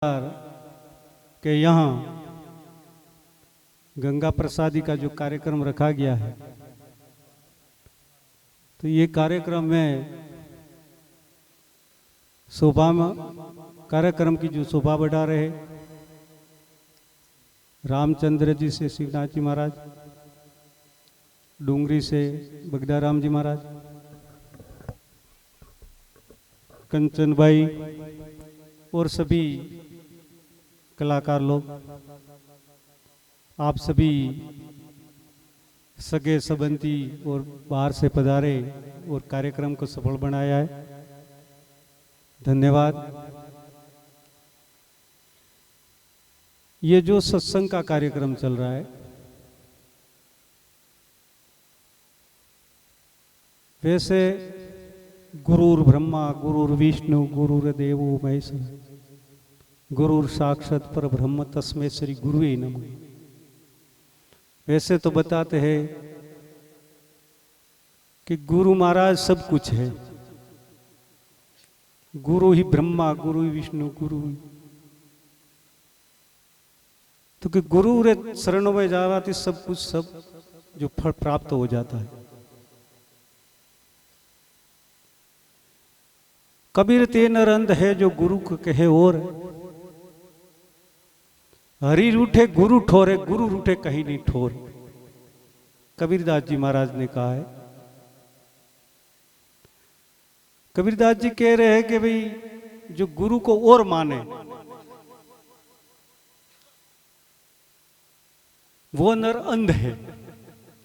के यहाँ गंगा प्रसादी का जो कार्यक्रम रखा गया है, तो ये कार्यक्रम में कार्यक्रम की जो शोभा बढ़ा रहे रामचंद्र जी से शिवनाथ जी महाराज, डूंगरी से बगदा राम जी महाराज, कंचन भाई और सभी कलाकार लोग, आप सभी सगे संबंधी और बाहर से पधारे और कार्यक्रम को सफल बनाया है, धन्यवाद। ये जो सत्संग का कार्यक्रम चल रहा है, वैसे गुरुर् ब्रह्मा गुरुर् विष्णु गुरुर्देवो महेश्वर गुरुर साक्षात पर ब्रह्म तस्मै श्री गुरुवे नमः। वैसे तो बताते हैं कि गुरु महाराज सब कुछ है, गुरु ही ब्रह्मा गुरु ही विष्णु गुरु ही, तो कि गुरु रे शरणों में जावाती सब कुछ सब जो फल प्राप्त हो जाता है। कबीर ते नरंद है जो गुरु को कहे और हरि रूठे गुरु ठोरे, गुरु रूठे कहीं नहीं ठोर, कबीरदास जी महाराज ने कहा है। कबीरदास जी कह रहे हैं कि भाई जो गुरु को और माने वो नर अंध है,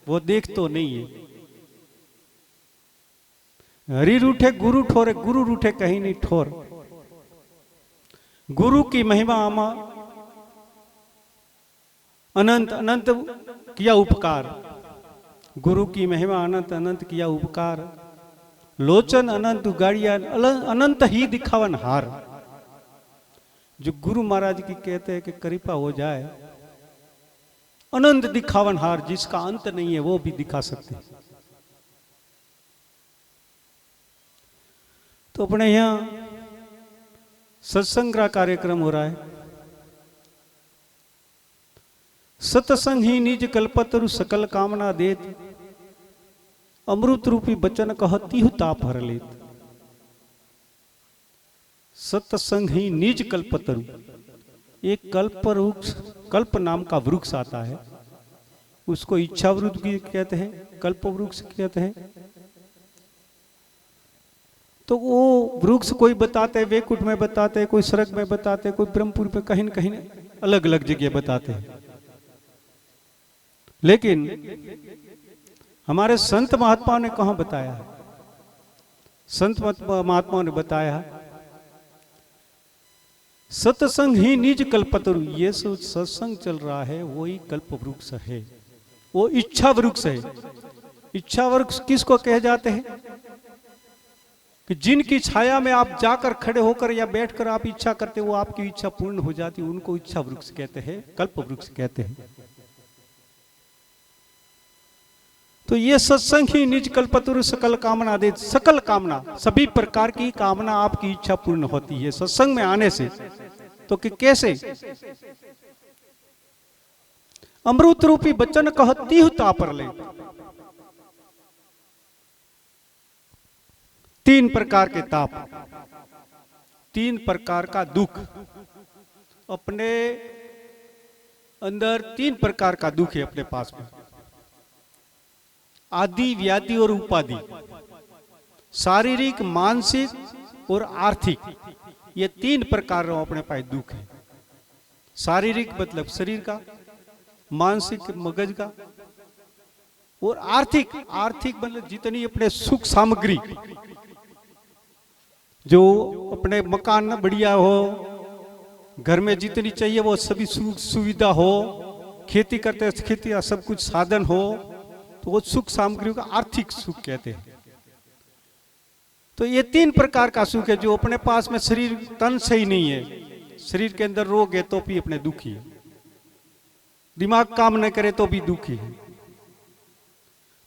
वो देख तो नहीं है। हरि रूठे गुरु ठोरे, गुरु रूठे कहीं नहीं ठोर। गुरु की महिमा आमा अनंत अनंत किया उपकार, गुरु की महिमा अनंत अनंत किया उपकार, लोचन अनंत गाड़िया अनंत ही दिखावन हार। जो गुरु महाराज की कहते हैं कि कृपा हो जाए, अनंत दिखावन हार, जिसका अंत नहीं है वो भी दिखा सकते। तो अपने यहाँ सत्संग का कार्यक्रम हो रहा है। सतसंग ही निज कल्पतरु सकल कामना देत, अमृत रूपी बचन कहती हूं ताप हर लेत। सतसंग ही निज कल्पतरु, एक कल्प वृक्ष, कल्प नाम का वृक्ष आता है, उसको इच्छा वृक्ष भी कहते हैं, कल्प वृक्ष कहते हैं। तो वो वृक्ष कोई बताते हैं वैकुंठ में बताते हैं, कोई स्वर्ग में बताते हैं, कोई ब्रह्मपुर में, कहीं न कहीं अलग अलग जगह बताते हैं। लेकिन हमारे संत महात्माओं ने कहां बताया? संत महात्माओं ने बताया सत्संग ही निज कल्पतरु। ये सत्संग चल रहा है वही कल्प वृक्ष है, वो इच्छा वृक्ष है। इच्छा वृक्ष किसको कहे जाते हैं? कि जिनकी छाया में आप जाकर खड़े होकर या बैठकर आप इच्छा करते, वो आपकी इच्छा पूर्ण हो जाती, उनको इच्छा वृक्ष कहते हैं, कल्प वृक्ष कहते हैं। तो ये सत्संग ही निज कल्पतरु सकल कामना दे, सकल कामना, सभी प्रकार की कामना आपकी इच्छा पूर्ण होती है सत्संग में आने से। तो कि कैसे? अमृत रूपी बचन कहती हूं तापर ले। तीन प्रकार के ताप, तीन प्रकार का दुख, अपने अंदर तीन प्रकार का दुख है अपने पास में, आदि व्याधि और उपाधि, शारीरिक मानसिक और आर्थिक, ये तीन प्रकार का अपने पास दुख है। शारीरिक मतलब शरीर का, मानसिक मगज का, और आर्थिक, आर्थिक मतलब जितनी अपने सुख सामग्री, जो अपने मकान बढ़िया हो, घर में जितनी चाहिए वो सभी सुख सुविधा हो, खेती करते खेती का सब कुछ साधन हो, तो वो सुख सामग्रियों का आर्थिक सुख कहते हैं। तो ये तीन प्रकार का सुख है जो अपने पास में शरीर तन से ही नहीं है। शरीर के अंदर रोग है तो भी अपने दुखी है, दिमाग काम न करे तो भी दुखी है।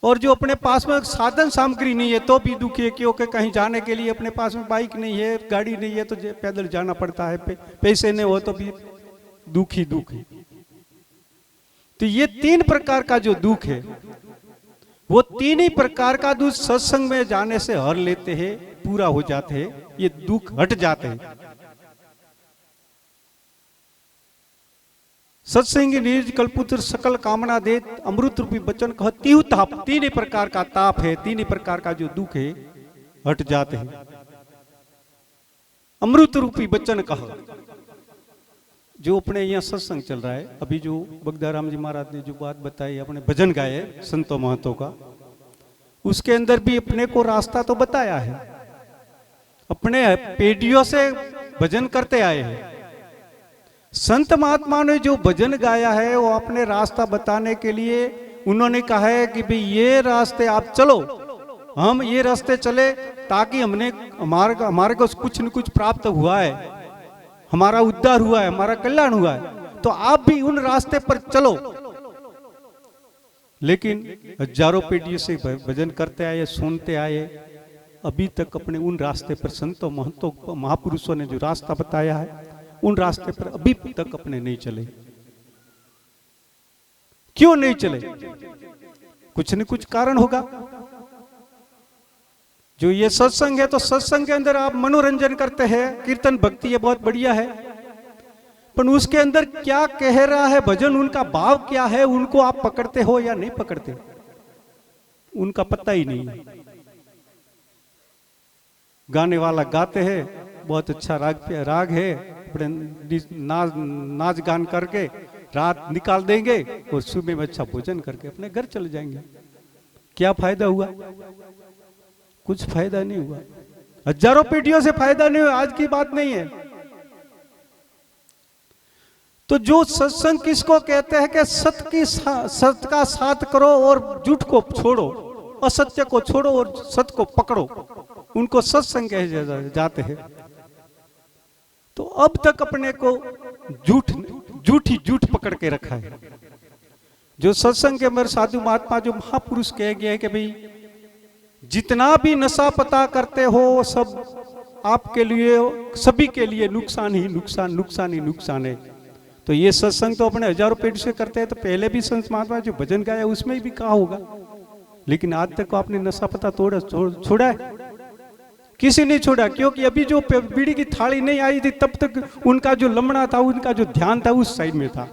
और जो अपने पास में साधन सामग्री नहीं है तो भी दुखी है, क्योंकि कहीं जाने के लिए अपने पास में बाइक नहीं है, गाड़ी नहीं है, तो पैदल जाना पड़ता है, पैसे नहीं हो तो भी दुखी दुखी। तो ये 3 प्रकार का जो दुख है, वो 3 ही प्रकार का दुख सत्संग में जाने से हर लेते हैं, पूरा हो जाते हैं, ये दुख हट जाते हैं। सत्संग नीरज कल्पुत्र सकल कामना दे, अमृत रूपी बचन कह तीहु ताप। 3 ही प्रकार का ताप है, 3 ही प्रकार का जो दुख है हट जाते हैं। अमृत रूपी बचन कहा, जो अपने यहाँ सत्संग चल रहा है, अभी जो बगदाराम जी महाराज ने जो बात बताई, अपने भजन गाए संतों महंतों का, उसके अंदर भी अपने को रास्ता तो बताया है। अपने पीढ़ियों से भजन करते आए हैं। संत महात्मा ने जो भजन गाया है वो अपने रास्ता बताने के लिए उन्होंने कहा है कि भाई ये रास्ते आप चलो, हम ये रास्ते चले ताकि हमारे को कुछ न कुछ प्राप्त हुआ है, हमारा उद्धार हुआ है, हमारा कल्याण हुआ है, तो आप भी उन रास्ते पर चलो। लेकिन हजारों पीढ़ियों से भजन करते आए, सुनते आए, अभी तक अपने उन रास्ते पर संतों महंतों महापुरुषों ने जो रास्ता बताया है उन रास्ते पर अभी तक अपने नहीं चले। क्यों नहीं चले? कुछ न कुछ कारण होगा। जो ये सत्संग है तो सत्संग के अंदर आप मनोरंजन करते हैं, कीर्तन भक्ति ये बहुत बढ़िया है, पर उसके अंदर क्या कह रहा है भजन, उनका भाव क्या है, उनको आप पकड़ते हो या नहीं पकड़ते, उनका पता ही नहीं है। गाने वाला गाते हैं, बहुत अच्छा राग है, अपने नाच गान करके रात निकाल देंगे और सुबह में अच्छा भोजन करके अपने घर चले जाएंगे। क्या फायदा हुआ? कुछ फायदा नहीं हुआ। हजारों पीढ़ियों से फायदा नहीं हुआ, आज की बात नहीं है। तो जो सत्संग किसको कहते हैं कि सत्य का साथ करो और झूठ को छोड़ो, असत्य को छोड़ो और सत्य को पकड़ो, उनको सत्संग कहे जाते हैं। तो अब तक अपने को झूठ पकड़ के रखा है। जो सत्संग के अंदर साधु महात्मा जो महापुरुष कहे गए हैं कि भाई जितना भी नशा पता करते हो सब आपके लिए, सभी के लिए नुकसान ही नुकसान, नुकसान ही नुकसान है। तो ये सत्संग तो अपने हजारों पीढ़ी से करते हैं, तो पहले भी संत महात्मा जो भजन गाया उसमें भी कहा होगा, लेकिन आज तक आपने नशा पता छोड़ा है? किसी ने छोड़ा, क्योंकि अभी जो बीड़ी की थाली नहीं आई थी तब तक उनका जो लमड़ा था, उनका जो ध्यान था उस साइड में था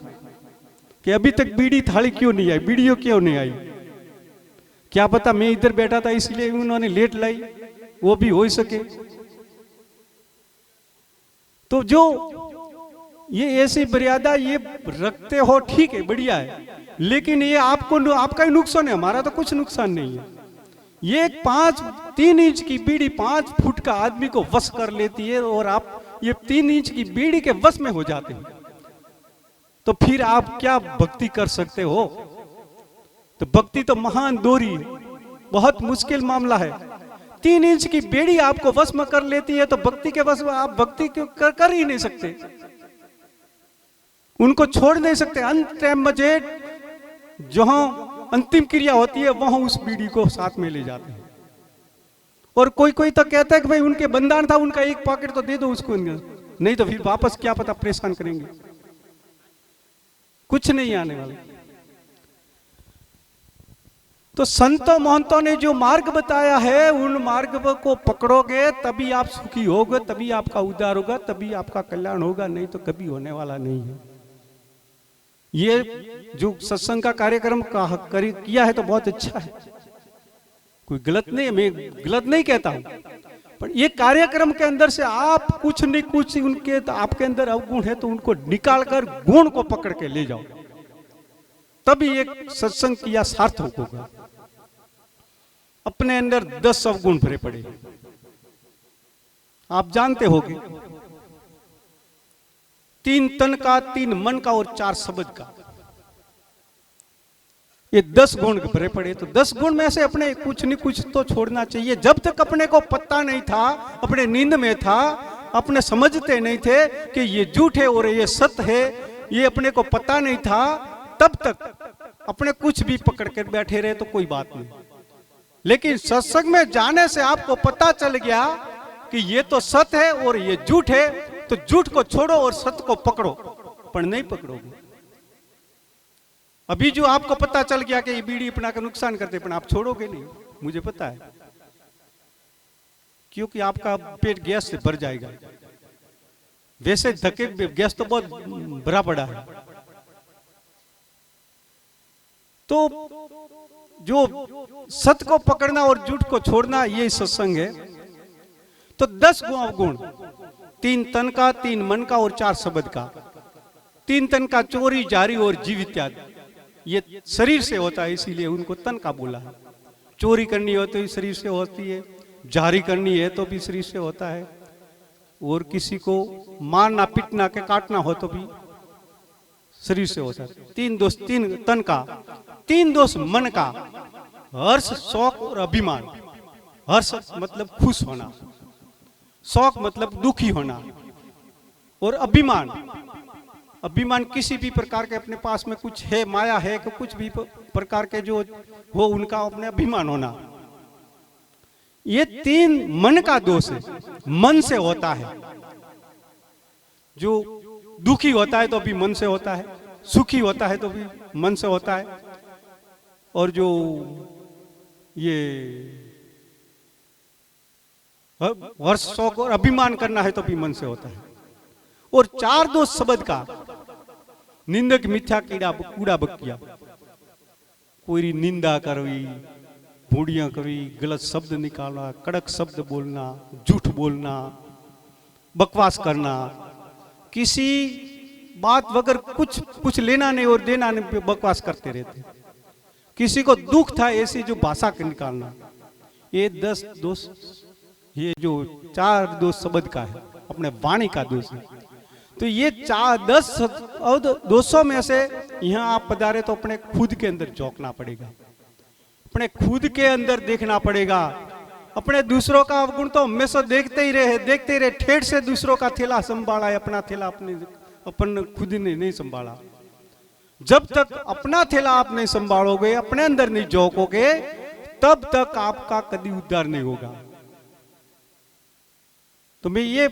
कि अभी तक बीड़ी थाली क्यों नहीं आई, बीड़ियों क्यों नहीं आई। क्या पता मैं इधर बैठा था इसलिए उन्होंने लेट लाई, वो भी हो सके। तो जो ये ऐसी मर्यादा ये रखते हो ठीक है, बढ़िया है, लेकिन ये आपका ही नुकसान है, हमारा तो कुछ नुकसान नहीं है। ये 3 इंच की बीड़ी 5 फुट का आदमी को वश कर लेती है और आप ये 3 इंच की बीड़ी के वश में हो जाते हैं, तो फिर आप क्या भक्ति कर सकते हो? तो भक्ति तो महान दोरी, बहुत मुश्किल मामला है। 3 इंच की बीड़ी आपको वश में कर लेती है तो भक्ति के वश में आप भक्ति कर ही नहीं सकते, उनको छोड़ नहीं सकते। अंत टाइम में जहां अंतिम क्रिया होती है वहां उस बीड़ी को साथ में ले जाते हैं। और कोई कोई तो कहता है कि भाई उनके बंधन था, उनका एक पॉकेट तो दे दो उसको, नहीं तो फिर वापस क्या पता परेशान करेंगे, कुछ नहीं आने वाले। तो संतों महंतों ने जो मार्ग बताया है उन मार्ग को पकड़ोगे तभी आप सुखी होगे, तभी आपका उद्धार होगा, तभी आपका कल्याण होगा, नहीं तो कभी होने वाला नहीं है। ये जो सत्संग का कार्यक्रम किया है तो बहुत अच्छा है, कोई गलत नहीं है, मैं गलत नहीं कहता हूं, पर ये कार्यक्रम के अंदर से आप कुछ नहीं कुछ उनके तो आपके अंदर अवगुण है तो उनको निकालकर गुण को पकड़ के ले जाओ, तभी एक सत्संग किया सार्थक होगा। अपने अंदर 10 अवगुण भरे पड़े, आप जानते होंगे, 3 तन का, 3 मन का और 4 शब्द का, ये 10 गुण भरे पड़े। तो 10 गुण में से अपने कुछ न कुछ तो छोड़ना चाहिए। जब तक अपने को पता नहीं था, अपने नींद में था, अपने समझते नहीं थे कि ये झूठ है और ये सत्य है, ये अपने को पता नहीं था, तब तक अपने कुछ भी पकड़ कर बैठे रहे तो कोई बात नहीं, लेकिन सत्संग में जाने से आपको पता चल गया कि ये तो सत्य है और ये झूठ है, तो झूठ को छोड़ो और सत्य को पकड़ो, पर नहीं पकड़ोगे। अभी जो आपको पता चल गया कि ये बीड़ी अपना का नुकसान करते, पर आप छोड़ोगे नहीं, मुझे पता है, क्योंकि आपका पेट गैस से भर जाएगा। वैसे धक्के गैस तो बहुत भरा पड़ा है। तो जो सत्य को पकड़ना और झूठ को छोड़ना, ये सत्संग है। तो 10 गुण, 3 तन का, 3 मन का और 4 शब्द का। 3 तन का चोरी, जारी और जीव इत्यादि, ये शरीर से होता है, इसीलिए उनको तन का बोला है। चोरी करनी हो तो भी शरीर से होती है, जारी करनी है तो भी शरीर से होता है, और किसी को मारना, पीटना के काटना हो तो भी शरीर से होता है। 3 दोष 3 तन का, 3 दोष मन का, हर्ष, शौक और अभिमान। हर्ष मतलब खुश होना, शौक मतलब दुखी होना, और अभिमान, अभिमान किसी भी प्रकार के अपने पास में कुछ है, माया है कि कुछ भी प्रकार के जो हो उनका अपने अभिमान होना। ये 3 मन का दोष है, मन से होता है। जो दुखी होता है तो भी मन से होता है, सुखी होता है तो भी मन से होता है, और जो ये हर्ष, शौक और अभिमान करना है तो भी मन से होता है। और 4 दोष शब्द का, निंदक, मिथ्या, कूड़ा बकिया, कोई निंदा करवी, बूढ़ियां करवी, गलत शब्द निकालना, कड़क शब्द बोलना, झूठ बोलना, बकवास करना, किसी बात वगैरह कुछ लेना नहीं और देना नहीं, बकवास करते रहते। किसी को दुख था ऐसी जो भाषा के निकालना, ये 10 दोष, ये जो 4 दोष शब्द का है, अपने वाणी का दोष है। तो ये 10 दोषों में से यहाँ आप पधारे तो अपने खुद के अंदर झोंकना पड़ेगा, अपने खुद के अंदर देखना पड़ेगा। अपने दूसरों का अवगुण तो हमेशा देखते ही रहे, ठेठ से दूसरों का थैला संभाला है, अपना थैला अपन खुद ने नहीं संभाला। जब तक अपना थैला आप नहीं संभालोगे, अपने अंदर नहीं झोंकोगे, तब तक आपका कभी उद्धार नहीं होगा। तो मैं ये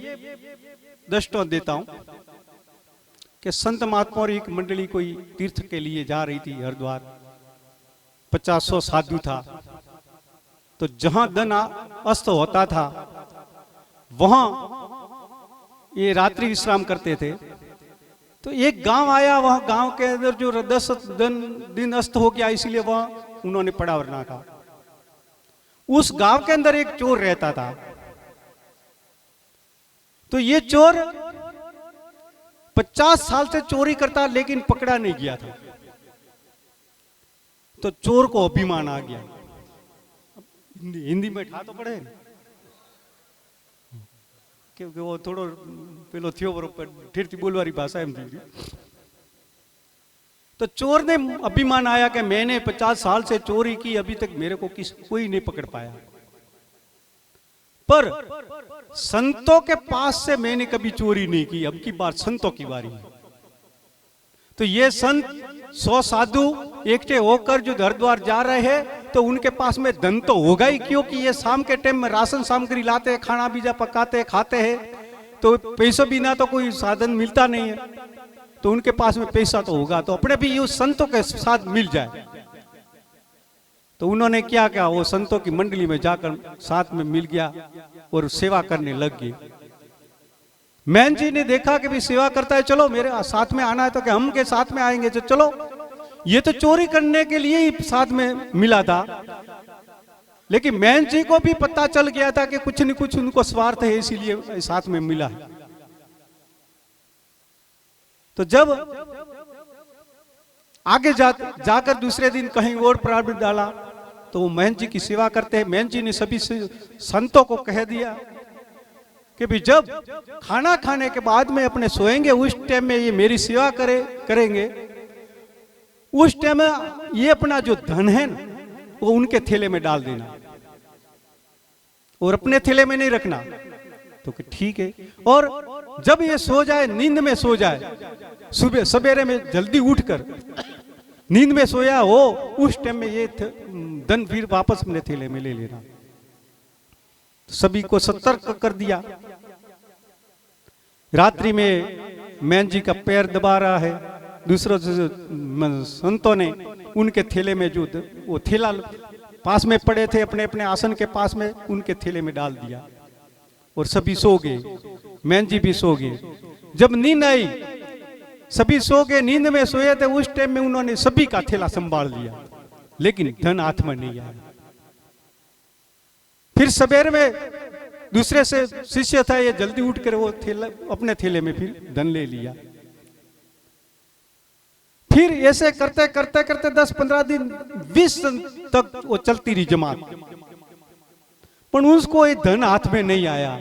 दृष्टांत देता हूं कि संत महात्मा और एक मंडली कोई तीर्थ के लिए जा रही थी हरिद्वार। 50 साधु था। तो जहां दिन अस्त होता था वहां ये रात्रि विश्राम करते थे। तो एक गांव आया, वहां गांव के अंदर जो 10 दिन अस्त हो गया, इसलिए वहां उन्होंने पड़ा वरना का। उस गांव के अंदर एक चोर रहता था। तो ये चोर 50 साल से चोरी करता, लेकिन पकड़ा नहीं गया था। तो चोर को अभिमान आ गया। हिंदी में ठा तो पड़े, क्योंकि वो थोड़ो पेलो थियो बरोबर ठेठी बोलवारी भाषा एम थी। तो चोर ने अभिमान आया कि मैंने 50 साल से चोरी की, अभी तक मेरे को कोई नहीं पकड़ पाया। पर संतों के पास से मैंने कभी चोरी नहीं की, अब की बार संतों की बारी है। तो ये संत 100 साधु इकट्ठे होकर जो हरिद्वार जा रहे हैं, तो उनके पास में धन तो होगा ही, क्योंकि ये शाम के टाइम में राशन सामग्री लाते हैं, खाना बीजा पकाते हैं, खाते हैं। तो पैसों बिना तो कोई साधन मिलता नहीं है, तो उनके पास में पैसा तो होगा, तो अपने भी उस संतों के साथ मिल जाए। तो उन्होंने क्या किया, वो संतों की मंडली में जाकर साथ में मिल गया और सेवा करने लग गए। मैन जी ने देखा कि भी सेवा करता है, चलो मेरे साथ में आना है, तो कि हम के साथ में आएंगे। तो चलो, ये तो चोरी करने के लिए ही साथ में मिला था, लेकिन मैन जी को भी पता चल गया था कि कुछ न कुछ उनको स्वार्थ है, इसीलिए साथ में मिला है। तो जब आगे जाकर दूसरे दिन कहीं और प्रारंभ डाला, तो वो महंत जी की सेवा करते हैं। महंत जी ने सभी संतों को कह दिया कि भी जब खाना खाने के बाद में अपने सोएंगे, उस टाइम में ये मेरी सेवा करेंगे। उस टाइम में ये अपना जो धन है ना, वो उनके थैले में डाल देना और अपने थैले में नहीं रखना। तो कि ठीक है। और जब ये सो जाए, नींद में सो जाए, सुबह सवेरे में जल्दी उठकर नींद में सोया हो, उस टाइम में ये धन फिर वापस अपने थैले में ले लेना। सभी को सतर्क कर दिया। रात्रि में मैन जी का पैर दबा रहा है, दूसरों संतों ने उनके थैले में जो वो थैला पास में पड़े थे अपने अपने आसन के पास में, उनके थैले में डाल दिया और सभी सो गए। मैन जी भी सो गए। जब नींद आई, सभी सो गए, नींद में सोए थे, उस टाइम में उन्होंने सभी का थैला संभाल लिया, लेकिन धन हाथ में नहीं आया। फिर सवेर में दूसरे से शिष्य था, ये जल्दी उठ कर वो थैला अपने थैले में फिर धन ले लिया। फिर ऐसे करते करते करते 10-15 दिन 20 दिन तक वो चलती रही जमात, पर उसको ये धन हाथ में नहीं आया।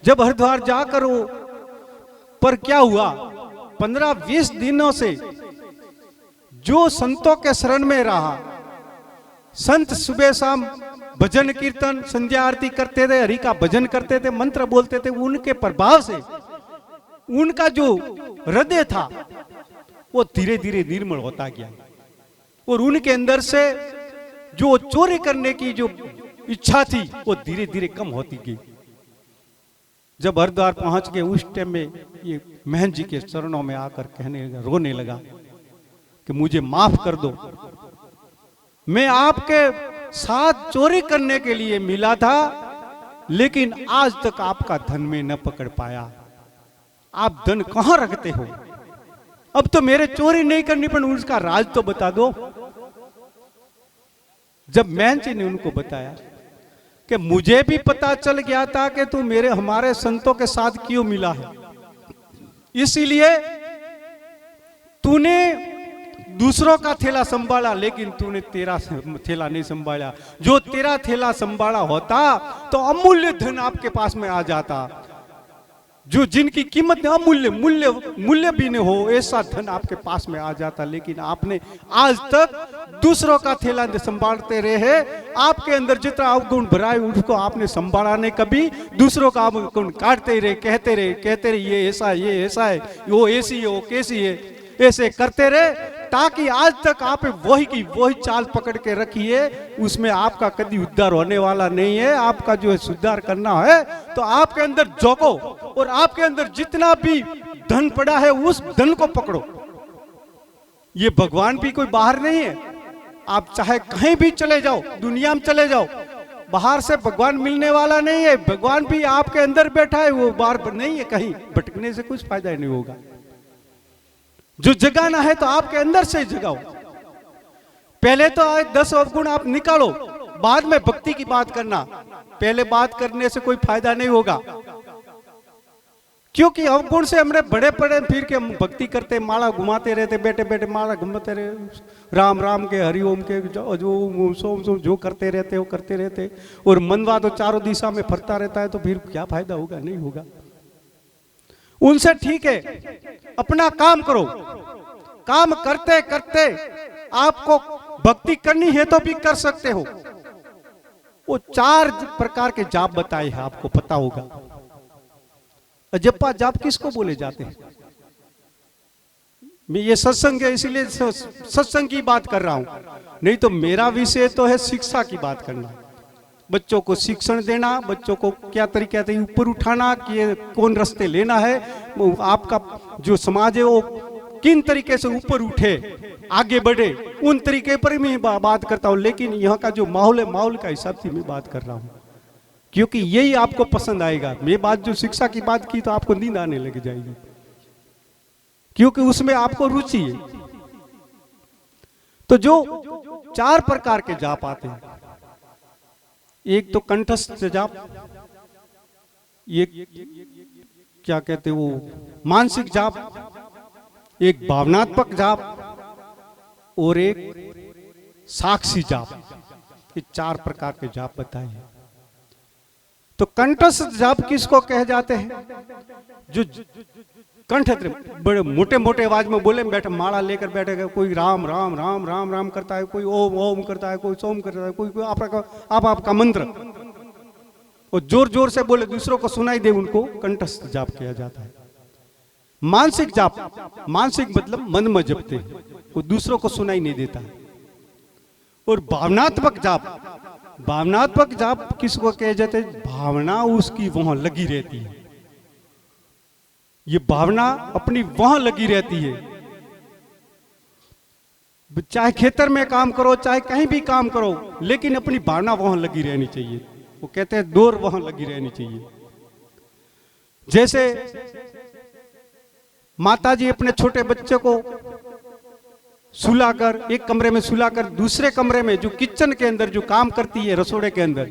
जब हरिद्वार जाकर वो, पर क्या हुआ, 15-20 दिनों से जो संतों के शरण में रहा, संत सुबह शाम भजन कीर्तन संध्या आरती करते थे, हरि का भजन करते थे, मंत्र बोलते थे, उनके प्रभाव से उनका जो हृदय था वो धीरे धीरे निर्मल होता गया और उनके अंदर से जो चोरी करने की जो इच्छा थी वो धीरे धीरे कम होती गई। जब हरिद्वार पहुंच गए, उस टाइम में ये महन जी के चरणों में आकर कहने लगा, रोने लगा कि मुझे माफ कर दो, मैं आपके साथ चोरी करने के लिए मिला था, लेकिन आज तक आपका धन में न पकड़ पाया। आप धन कहां रखते हो? अब तो मेरे चोरी नहीं करनी, पर उसका राज तो बता दो। जब महन जी ने उनको बताया कि मुझे भी पता चल गया था कि तू हमारे संतों के साथ क्यों मिला है, इसीलिए तूने दूसरों का थैला संभाला, लेकिन तूने तेरा थैला नहीं संभाला। जो तेरा थैला संभाला होता तो अमूल्य धन आपके पास में आ जाता, जो जिनकी कीमत अमूल्य मूल्य भी नहीं हो, ऐसा धन आपके पास में आ जाता। लेकिन आपने आज तक दूसरों का थैला संभालते रहे। आपके अंदर जितना अवगुण भरा है उसको आपने संभाला नहीं कभी। दूसरों का अवगुण काटते रहे, कहते रहे ये ऐसा है, ये ऐसा है, वो ऐसी है, वो कैसी है, ऐसे करते रहे, ताकि आज तक आप वही की वही चाल पकड़ के रखी है। उसमें आपका कभी उद्धार होने वाला नहीं है। आपका जो है सुधार करना है तो आपके अंदर जोको और आपके अंदर जितना भी धन पड़ा है उस धन को पकड़ो। ये भगवान भी कोई बाहर नहीं है। आप चाहे कहीं भी चले जाओ, दुनिया में चले जाओ, बाहर से भगवान मिलने वाला नहीं है। भगवान भी आपके अंदर बैठा है, वो बाहर नहीं है। कहीं भटकने से कुछ फायदा नहीं होगा। जो जगाना है तो आपके अंदर से जगाओ। पहले तो 10 अवगुण आप निकालो, बाद में भक्ति की बात करना। पहले बात करने से कोई फायदा नहीं होगा, क्योंकि अवगुण से हमने बड़े बड़े फिर के भक्ति करते, माला घुमाते रहते, बैठे बैठे माला घुमाते रहे, राम राम के, हरिओम के, जो सोम सोम जो करते रहते हो करते रहते, और मनवा तो चारों दिशा में फरता रहता है, तो फिर क्या फायदा होगा? नहीं होगा। उनसे ठीक है, अपना काम करो। काम करते करते आपको भक्ति करनी है तो भी कर सकते हो। वो 4 प्रकार के जाप बताए हैं, आपको पता होगा। जप्पा जाप किसको बोले जाते हैं? मैं ये सत्संग है इसीलिए सत्संग की बात कर रहा हूं, नहीं तो मेरा विषय तो है शिक्षा की बात करना। बच्चों को शिक्षण देना, बच्चों को क्या तरीका से ऊपर उठाना, कि कौन रास्ते लेना है, आपका जो समाज है वो किन तरीके से ऊपर उठे, आगे बढ़े, उन तरीके पर मैं बात करता हूँ। लेकिन यहाँ का जो माहौल है, माहौल का हिसाब से मैं बात कर रहा हूँ, क्योंकि यही आपको पसंद आएगा। मैं बात जो शिक्षा की बात की तो आपको नींद आने लग जाएगी, क्योंकि उसमें आपको रुचि है। तो जो 4 प्रकार के जाप आते हैं, एक तो कंठस्थ जाप, एक क्या कहते हैं वो मानसिक जाप, एक भावनात्मक जाप और एक साक्षी जाप। ये 4 प्रकार के जाप बताए हैं। तो कंठस्थ जाप किसको कहे जाते हैं? जो कंठ बड़े मोटे मोटे आवाज में बोले, बैठे माला लेकर बैठेगा, कोई राम राम राम राम राम करता है, कोई ओम ओम करता है, कोई सोम करता है, कोई आपका मंत्र, और जोर जोर से बोले, दूसरों को सुनाई दे, उनको कंठस्थ जाप किया जाता है। मानसिक जाप, मानसिक मतलब मन में जपते हैं। वो दूसरों को सुनाई नहीं देता। और भावनात्मक जाप किसको कहे जाते हैं? भावना उसकी वहां लगी रहती है, ये भावना अपनी वहां लगी रहती है। चाहे खेतर में काम करो, चाहे कहीं भी काम करो, लेकिन अपनी भावना वहां लगी रहनी चाहिए। वो कहते हैं डोर वहां लगी रहनी चाहिए। जैसे माताजी अपने छोटे बच्चे को सुलाकर, एक कमरे में सुलाकर दूसरे कमरे में जो किचन के अंदर जो काम करती है, रसोड़े के अंदर,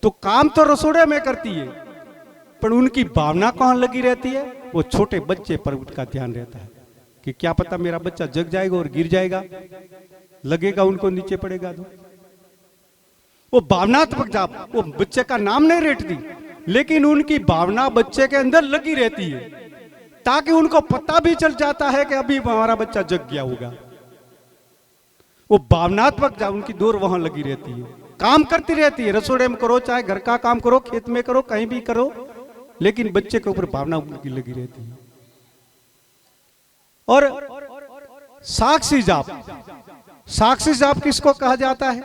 तो काम तो रसोड़े में करती है, पर उनकी भावना कहां लगी रहती है? वो छोटे बच्चे पर उनका ध्यान रहता है कि क्या पता मेरा बच्चा जग जाएगा और गिर जाएगा, लगेगा उनको नीचे पड़ेगा। तो वो भावनात्मक जाप, वो बच्चे का नाम नहीं रेटती, लेकिन उनकी भावना बच्चे के अंदर लगी रहती है, ताकि उनको पता भी चल जाता है कि अभी हमारा बच्चा जग गया होगा। वो भावनात्मक जाप, उनकी डोर वहां लगी रहती है, काम करती रहती है। रसोड़े में करो, चाहे घर का काम करो, खेत में करो, कहीं भी करो, लेकिन बच्चे के ऊपर भावना उनकी लगी रहती है। और साक्षी जाप, साक्षी जाप किसको कहा जाता है?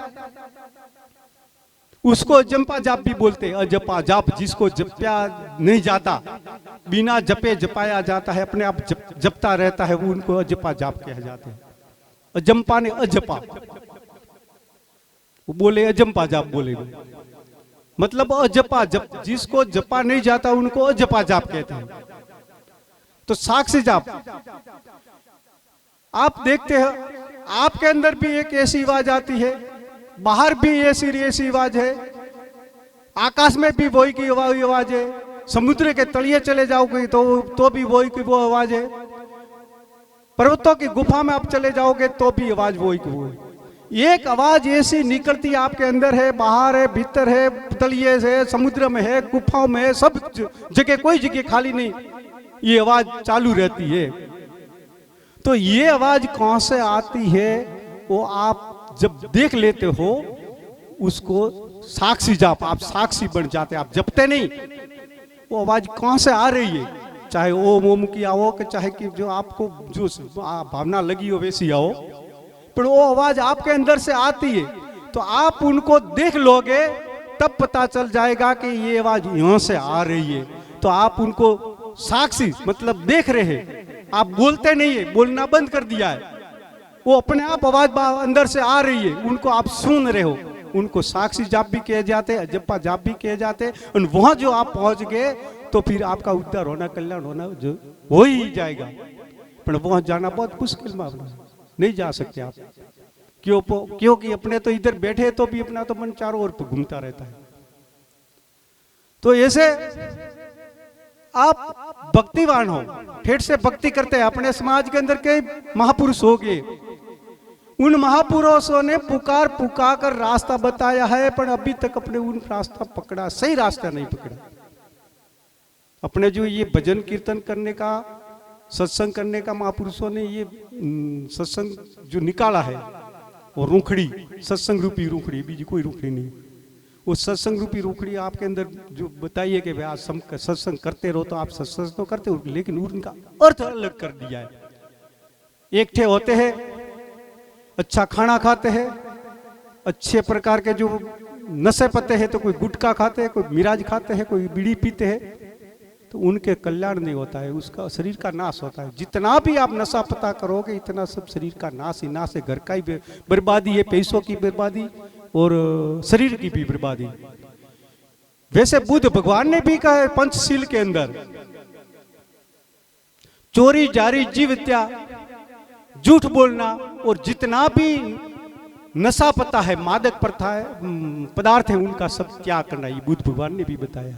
उसको अजंपा जाप भी बोलते हैं। अजपा जाप, जिसको जपया नहीं जाता, बिना जपे जपाया जाता है, अपने आप जपता रहता है, वो उनको अजपा जाप कहा जाते हैं। अजंपा ने अजपा, वो बोले अजंपा जाप बोले, मतलब अजपा जप, जिसको जपा नहीं जाता उनको अजपा जाप कहते हैं। तो साक्षी जाप आप देखते हैं, आपके अंदर भी एक ऐसी आवाज आती है, बाहर भी ऐसी आवाज है, आकाश में भी वही की आवाज है, समुद्र के तलिए चले जाओगे तो भी वही की वो आवाज है, पर्वतों की गुफा में आप चले जाओगे तो भी आवाज वही की वो है। एक आवाज ऐसी निकलती आपके अंदर है, बाहर है, भीतर है, तलिए से, समुद्र में है, गुफाओं में है, सब जगह, कोई जगह खाली नहीं, ये आवाज चालू रहती है। तो ये आवाज कहां से आती है? वो आप जब देख लेते हो उसको साक्षी जाप, आप साक्षी बन जाते, आप जपते नहीं। वो आवाज कहां से आ रही है, चाहे ओम ओम की आओ, कि चाहे कि जो आपको जो भावना लगी हो वैसी आओ, पर वो आवाज आपके अंदर से आती है, तो आप उनको देख लोगे तब पता चल जाएगा कि ये आवाज यहां से आ रही है। तो आप उनको साक्षी मतलब देख रहे हैं, आप बोलते नहीं है, बोलना बंद कर दिया है, वो अपने आप आवाज अंदर से आ रही है, उनको आप सुन रहे हो। उनको साक्षी जाप भी कहे जाते, अजप्पा जाप भी कहे जाते। और वहां जो आप पहुंच गए तो फिर आपका उद्धार होना, कल्याण होना जो हो ही जाएगा। पर वहां जाना बहुत मुश्किल मामला है, नहीं जा सकते आप। क्योंकि अपने तो इधर बैठे तो भी अपना तो मन चारों ओर घूमता रहता है। तो ऐसे आप भक्तिवान हो, ठेठ से भक्ति करते हैं। अपने समाज के अंदर कई महापुरुष हो गए, उन महापुरुषों ने पुकार पुकार कर रास्ता बताया है, पर अभी तक अपने उन रास्ता पकड़ा, सही रास्ता नहीं पकड़ा। अपने जो ये भजन कीर्तन करने का, सत्संग करने का महापुरुषों ने ये सत्संग जो निकाला है, वो रूखड़ी, सत्संग रूपी रूखड़ी, बीजी कोई रूखड़ी नहीं। वो सत्संग रूपी रूखड़ी आपके अंदर जो बताइए कि भाई आज सत्संग करते रहो, तो आप सत्संग तो करते हो, लेकिन उनका अर्थ अलग कर दिया है। एक ठे होते हैं अच्छा खाना खाते हैं, अच्छे प्रकार के जो नशे पते हैं, तो कोई गुटखा खाते हैं, कोई मिराज खाते हैं, कोई बीड़ी पीते हैं, तो उनके कल्याण नहीं होता है, उसका शरीर का नाश होता है। जितना भी आप नशा पता करोगे इतना सब शरीर का नाश ही नाश है, घर का ही बर्बादी है, पैसों की बर्बादी और शरीर की भी बर्बादी। वैसे बुद्ध भगवान ने भी कहा है पंचशील के अंदर, चोरी जारी जीव हत्या, झूठ बोलना, और जितना भी नशा पता है, मादक प्रथा है, पदार्थ है, उनका सब त्याग करना, ये बुद्ध भगवान ने भी बताया।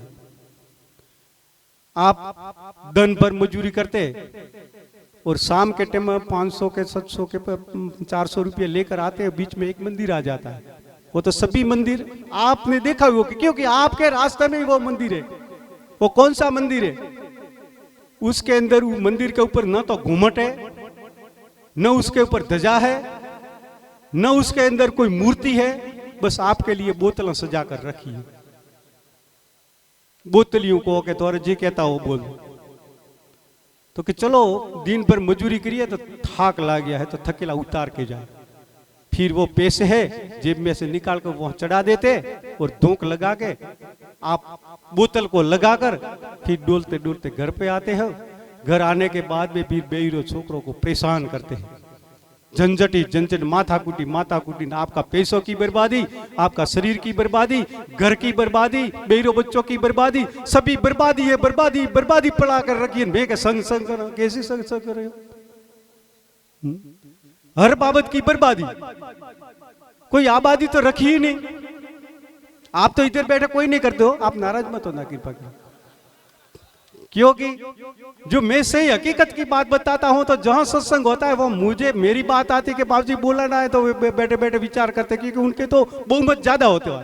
आप दिन भर मजदूरी करते और शाम के टाइम में 500 के 700 के 400 रुपये लेकर आते हैं, बीच में एक मंदिर आ जाता है। वो तो सभी मंदिर आपने देखा हुआ, क्योंकि आपके रास्ते में ही वो मंदिर है। वो कौन सा मंदिर है? उसके अंदर मंदिर के ऊपर न तो घूमट है, न उसके ऊपर ध्वजा है, न उसके अंदर कोई मूर्ति है, बस आपके लिए बोतलें सजा कर रखी है। बोतलियों को के तो जी कहता हो बोल, तो कि चलो दिन भर मजूरी करिए तो थाक लग गया है तो थकेला उतार के जाए। फिर वो पैसे है जेब में से निकाल कर वहां चढ़ा देते और धोंक लगा के आप बोतल को लगाकर फिर डोलते डोलते घर पे आते हैं। घर आने के बाद में फिर बेईरो छोकरों को परेशान करते हैं। झंझटी झंझट माथा कुटी, आपका पैसों की बर्बादी, आपका शरीर की बर्बादी, घर की बर्बादी, बेईरो बच्चों की बर्बादी, सभी बर्बादी है, बर्बादी बर्बादी पड़ा कर रखी है। मैं के संग संग करो, कैसी संग संग कर रहे हो? हर बाबत की बर्बादी, कोई आबादी तो रखी ही नहीं। आप तो इधर बैठे कोई नहीं करते हो, आप नाराज मत होना कृपा कर, क्योंकि जो मैं सही हकीकत की बात बताता हूं तो जहां सत्संग होता है वो मुझे मेरी बात आती कि बाबूजी बोला ना है तो बैठे बैठे विचार करते क्योंकि उनके तो बहुमत ज्यादा होते हैं।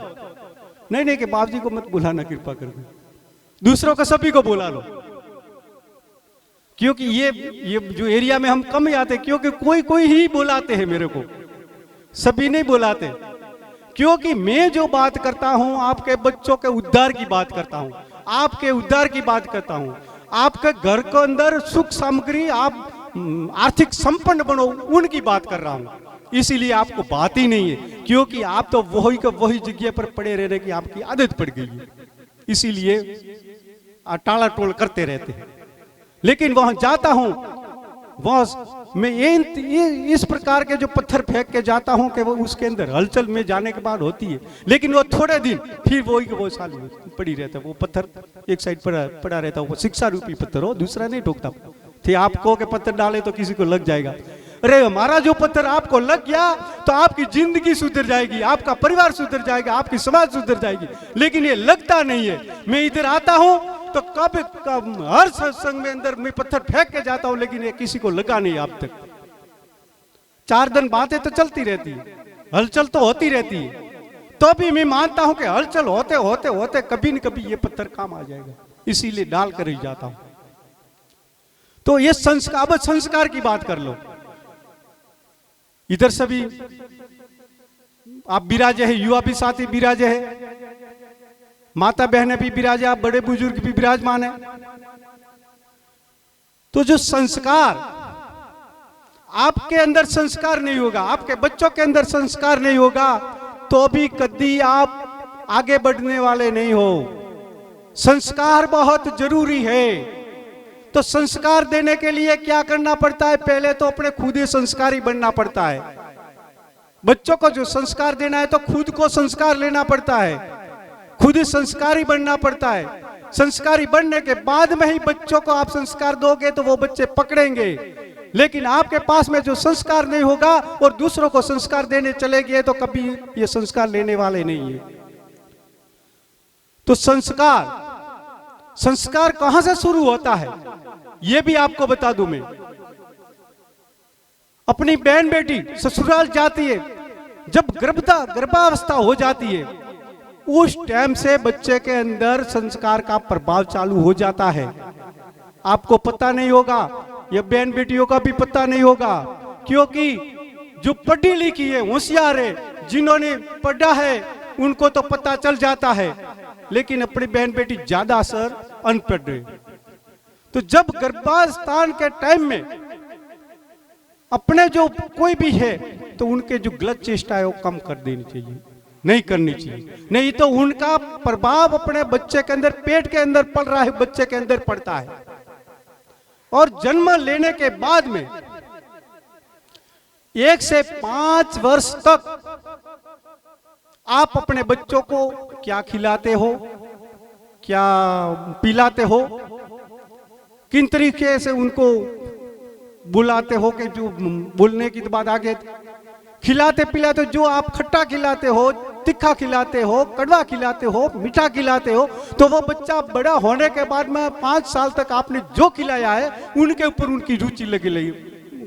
नहीं कि बाबूजी को मत बुलाना कृपा करके, दूसरों को सभी को बुला लो, क्योंकि ये जो एरिया में हम कम ही आते, क्योंकि कोई ही बुलाते हैं मेरे को, सभी नहीं बुलाते। क्योंकि मैं जो बात करता हूं आपके बच्चों के उद्धार की बात करता हूं, आपके उद्धार की बात करता हूं, आपके घर के अंदर सुख सामग्री आप आर्थिक संपन्न बनो उनकी बात कर रहा हूं। इसीलिए आपको बात ही नहीं है, क्योंकि आप तो वही जगह पर पड़े रहने की आपकी आदत पड़ गई है, इसीलिए टाला टोल करते रहते हैं। लेकिन वहां जाता हूं, वहां मैं ये इस प्रकार के जो पत्थर फेंक के जाता हूं कि वो उसके अंदर हलचल में जाने के बाद होती है, लेकिन वो थोड़े दिन फिर वो साल पड़ी रहता है, वो पत्थर एक साइड पड़ा रहता है। वो शिक्षा रूपी पत्थर हो, दूसरा नहीं ठोकता थे। आपको के पत्थर डाले तो किसी को लग जाएगा, अरे हमारा जो पत्थर आपको लग गया तो आपकी जिंदगी सुधर जाएगी, आपका परिवार सुधर जाएगा, आपकी समाज सुधर जाएगी। लेकिन ये लगता नहीं है। मैं इधर आता हूं तो कब हर सत्संग में अंदर मैं पत्थर फेंक के जाता हूं, लेकिन ये किसी को लगा नहीं अब तक। 4 दिन बातें तो चलती रहती है, हलचल तो होती रहती है, तो भी मैं मानता हूं कि हलचल होते होते होते कभी न कभी ये पत्थर काम आ जाएगा, इसीलिए डाल कर ही जाता हूं। तो ये संस्कार, अब संस्कार की बात कर लो। इधर सभी आप विराजे है, युवा भी साथी विराजे है, माता बहनें भी विराजे, आप बड़े बुजुर्ग भी विराजमान है। तो जो संस्कार, आपके अंदर संस्कार नहीं होगा, आपके बच्चों के अंदर संस्कार नहीं होगा, तो भी कभी आप आगे बढ़ने वाले नहीं हो। संस्कार बहुत जरूरी है। तो संस्कार देने के लिए क्या करना पड़ता है? पहले तो अपने खुद ही संस्कारी बनना पड़ता है। बच्चों को जो संस्कार देना है तो खुद को संस्कार लेना पड़ता है, खुद ही संस्कारी बनना पड़ता है। संस्कारी बनने के बाद में ही बच्चों को आप संस्कार दोगे तो वो बच्चे पकड़ेंगे। लेकिन आपके पास में जो संस्कार नहीं होगा और दूसरों को संस्कार देने चले गए तो कभी ये संस्कार लेने वाले नहीं है। तो संस्कार कहां से शुरू होता है ये भी आपको बता दूं मैं। अपनी बहन बेटी ससुराल जाती है, जब गर्भावस्था हो जाती है, उस टाइम से बच्चे के अंदर संस्कार का प्रभाव चालू हो जाता है। आपको पता नहीं होगा, ये बहन बेटियों का भी पता नहीं होगा, क्योंकि जो पढ़ी लिखी है, होशियार है, जिन्होंने पढ़ा है उनको तो पता चल जाता है, लेकिन अपनी बहन बेटी ज्यादा असर अनपढ़ है। तो जब गर्भावस्थान के टाइम में अपने जो कोई भी है तो उनके जो गलत चेष्टा है वो कम कर देनी चाहिए, नहीं करनी चाहिए, नहीं तो उनका प्रभाव अपने बच्चे के अंदर, पेट के अंदर पड़ रहा है, बच्चे के अंदर पड़ता है। और जन्म लेने के बाद में 1 से 5 वर्ष तक आप अपने बच्चों को क्या खिलाते हो, क्या पिलाते हो, किन तरीके से उनको बुलाते हो, कि जो बोलने की बात आगे, खिलाते पिलाते, जो आप खट्टा खिलाते हो, तीखा खिलाते हो, कड़वा खिलाते हो, मीठा खिलाते हो, तो वो बच्चा बड़ा होने के बाद में 5 साल तक आपने जो खिलाया है उनके ऊपर उनकी रुचि लगी,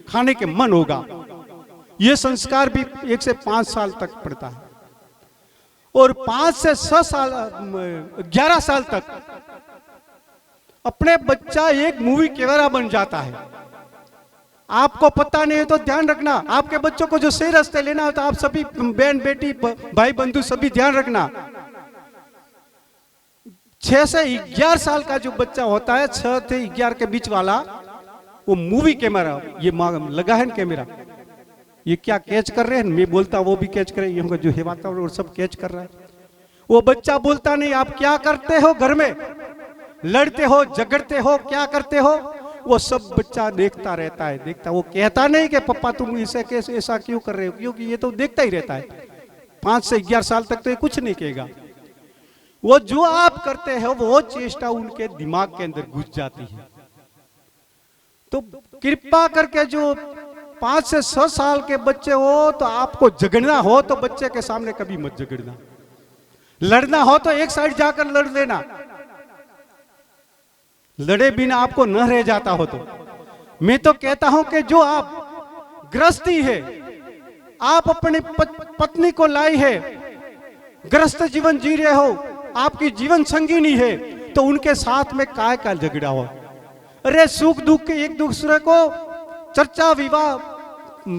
खाने के मन होगा। ये संस्कार भी 1 से 5 साल तक पड़ता है। और 5 से 6 साल 11 साल तक अपने बच्चा एक मूवी कैमरा बन जाता है। आपको पता नहीं है तो ध्यान रखना, आपके बच्चों को जो सही रास्ते लेना होता है, आप सभी बहन बेटी भाई बंधु सभी ध्यान रखना। 6 से 11 साल का जो बच्चा होता है, 6 से 11 के बीच वाला, वो मूवी कैमरा ये लगा है ना कैमरा, ये क्या कैच कर रहे हैं, मैं बोलता वो भी कैच कर रहे हैं, जो है वातावरण सब कैच कर रहा है। वो बच्चा बोलता नहीं आप क्या करते हो घर में, लड़ते हो झगड़ते हो क्या करते हो, वो सब बच्चा देखता रहता है, देखता, वो कहता नहीं कि पापा तुम इसे कैसे ऐसा क्यों कर रहे हो, क्योंकि ये तो देखता ही रहता है। 5 से 11 साल तक तो ये कुछ नहीं कहेगा। वो जो आप करते हो वो चेष्टा उनके दिमाग के अंदर घुस जाती है। तो कृपा करके जो 5 से 6 साल के बच्चे हो, तो आपको झगड़ना हो तो बच्चे के सामने कभी मत झगड़ना, लड़ना हो तो एक साइड जाकर लड़ लेना, लड़े बिना आपको न रह जाता हो तो। मैं तो कहता हूं कि जो आप गृहस्थी है, आप अपनी पत्नी को लाई है, गृहस्थ जीवन जी रहे हो, आपकी जीवन संगिनी है, तो उनके साथ में काय का झगड़ा हो। अरे सुख दुख के एक दूसरे को चर्चा विवाह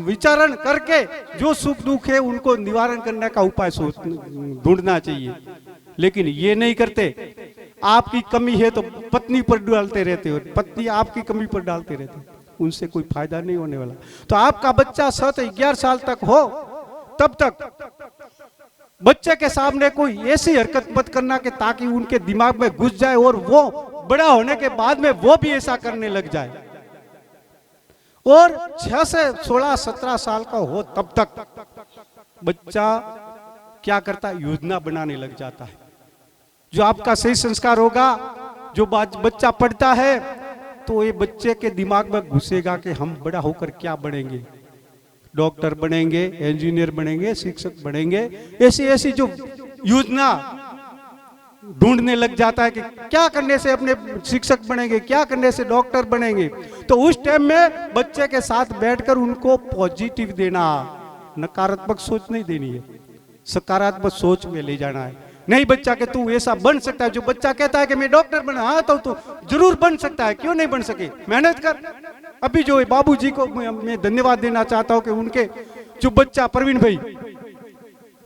विचारण करके जो सुख दुख है उनको निवारण करने का उपाय ढूंढना चाहिए, लेकिन ये नहीं करते। आपकी कमी है तो पत्नी पर डालते रहते हो, पत्नी आपकी कमी पर डालते रहते हो, उनसे कोई फायदा नहीं होने वाला। तो आपका बच्चा 7 से 11 साल तक हो, तब तक बच्चे के सामने कोई ऐसी हरकत मत करना कि ताकि उनके दिमाग में घुस जाए और वो बड़ा होने के बाद में वो भी ऐसा करने लग जाए। और 6 से 16 17 साल का हो तब तक बच्चा क्या करता है, योजना बनाने लग जाता है। जो आपका सही संस्कार होगा, जो बच्चा पढ़ता है, तो ये बच्चे के दिमाग में घुसेगा कि हम बड़ा होकर क्या बनेंगे, डॉक्टर बनेंगे, इंजीनियर बनेंगे, शिक्षक बनेंगे, ऐसी ऐसी जो योजना ढूंढने लग जाता है कि क्या करने से अपने शिक्षक बनेंगे, क्या करने से डॉक्टर बनेंगे। तो उस टाइम में बच्चे के साथ बैठकर उनको पॉजिटिव देना, नकारात्मक सोच नहीं देनी है, सकारात्मक सोच में ले जाना है। नहीं बच्चा के तू ऐसा बन सकता है, जो बच्चा कहता है कि मैं डॉक्टर बना, हाँ तो जरूर बन सकता है, क्यों नहीं बन सके, मेहनत कर। अभी जो बाबूजी को मैं धन्यवाद देना चाहता हूं कि उनके जो बच्चा प्रवीण भाई,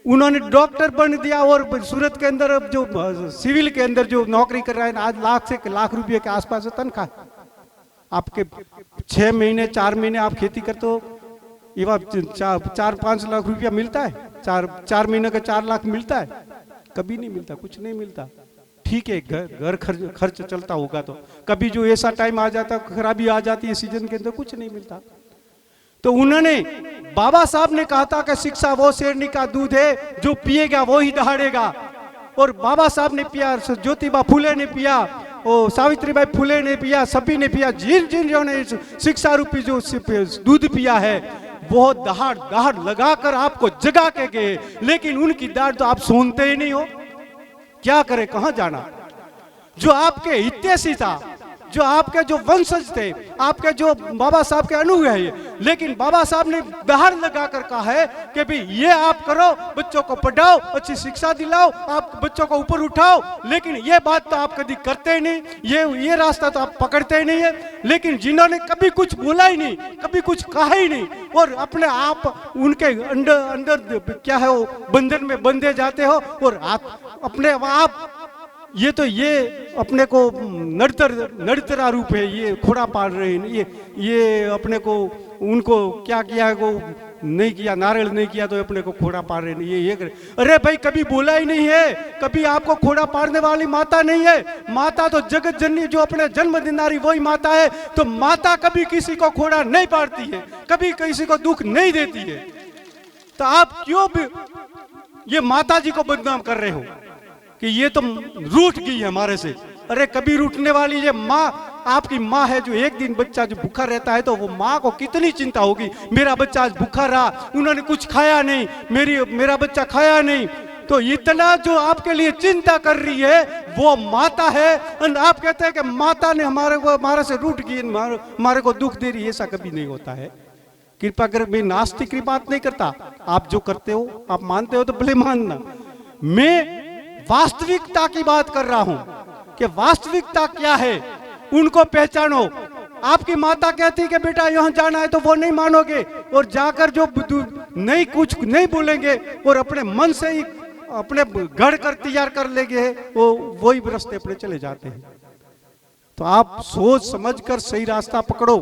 उन्होंने डॉक्टर बन दिया और सूरत के अंदर अब जो सिविल के अंदर जो नौकरी कर रहा है, आज लाख से लाख रुपए के आसपास है तनख्वाह। आपके 6 महीने 4 महीने आप खेती करते हो, ये 4-5 लाख रुपया मिलता है, 4 महीने का 4 लाख मिलता है, कभी नहीं मिलता, कुछ नहीं मिलता। ठीक है, घर खर्च चलता होगा, तो कभी जो ऐसा टाइम आ जाता, खराबी आ जाती है सीजन के अंदर, कुछ नहीं मिलता। तो उन्होंने, बाबा साहब ने कहा था कि शिक्षा वो शेरनी का दूध है, जो पिएगा वो ही दहाड़ेगा। और बाबा साहब ने पिया, ज्योतिबा फुले ने पिया, और सावित्रीबाई फुले ने पिया, सभी ने पिया, जिन जिन जो ने शिक्षा रूपी जो दूध पिया है, वो दहाड़ दहाड़ लगाकर आपको जगा के गए, लेकिन उनकी दाढ़ तो आप सुनते ही नहीं हो। क्या करे, कहां जाना। जो आपके हितैषी था, जो आपके जो वंशज थे, आपके जो बाबा साहब के अनुयायी, लेकिन बाबा साहब ने दहाड़ लगाकर कहा है कि भाई ये आप करो, बच्चों को पढ़ाओ, अच्छी शिक्षा दिलाओ, आप बच्चों को ऊपर उठाओ, लेकिन ये बात तो आप कभी करते ही नहीं, ये रास्ता तो आप पकड़ते ही नहीं है। लेकिन जिन्होंने कभी कुछ बोला ही नहीं, कभी कुछ कहा ही नहीं, और अपने आप उनके अंदर क्या है, वो बंधन में बंधे जाते हो, और आप अपने आप ये अपने को नड़तरा रूप है, ये खोड़ा पाल रहे हैं, ये अपने को, उनको क्या किया है वो नहीं किया, नारियल नहीं किया तो अपने को खोड़ा पाल रहे हैं, ये करे। अरे भाई कभी बोला ही नहीं है, कभी आपको खोड़ा पालने वाली माता नहीं है। माता तो जगत जननी, जो अपने जन्म देनारी वही माता है। तो माता कभी किसी को खोड़ा नहीं पालती है, कभी किसी को दुख नहीं देती है। तो आप क्यों भी ये माता जी को बदनाम कर रहे हो कि ये तो रूठ गई है हमारे से। अरे कभी रूठने वाली ये माँ, आपकी माँ है, जो एक दिन बच्चा जो भूखा रहता है तो वो माँ को कितनी चिंता होगी, मेरा बच्चा आज भूखा रहा, उन्होंने कुछ खाया नहीं, मेरा बच्चा खाया नहीं, तो इतना जो आपके लिए चिंता कर रही है वो माता है। आप कहते हैं कि माता ने हमारे से रूठ गई, हमारे को दुख दे रही है, ऐसा कभी नहीं होता है। कृपा कर, मैं नास्तिक की बात नहीं करता, आप जो करते हो, आप मानते हो तो भले मानना, मैं वास्तविकता की बात कर रहा हूं कि वास्तविकता क्या है, उनको पहचानो। आपकी माता कहती कि बेटा यहां जाना है तो वो नहीं मानोगे, और जाकर जो नहीं कुछ नहीं बोलेंगे और अपने मन से ही अपने गढ़ कर तैयार कर लेंगे, वही रास्ते अपने चले जाते हैं। तो आप सोच समझकर सही रास्ता पकड़ो।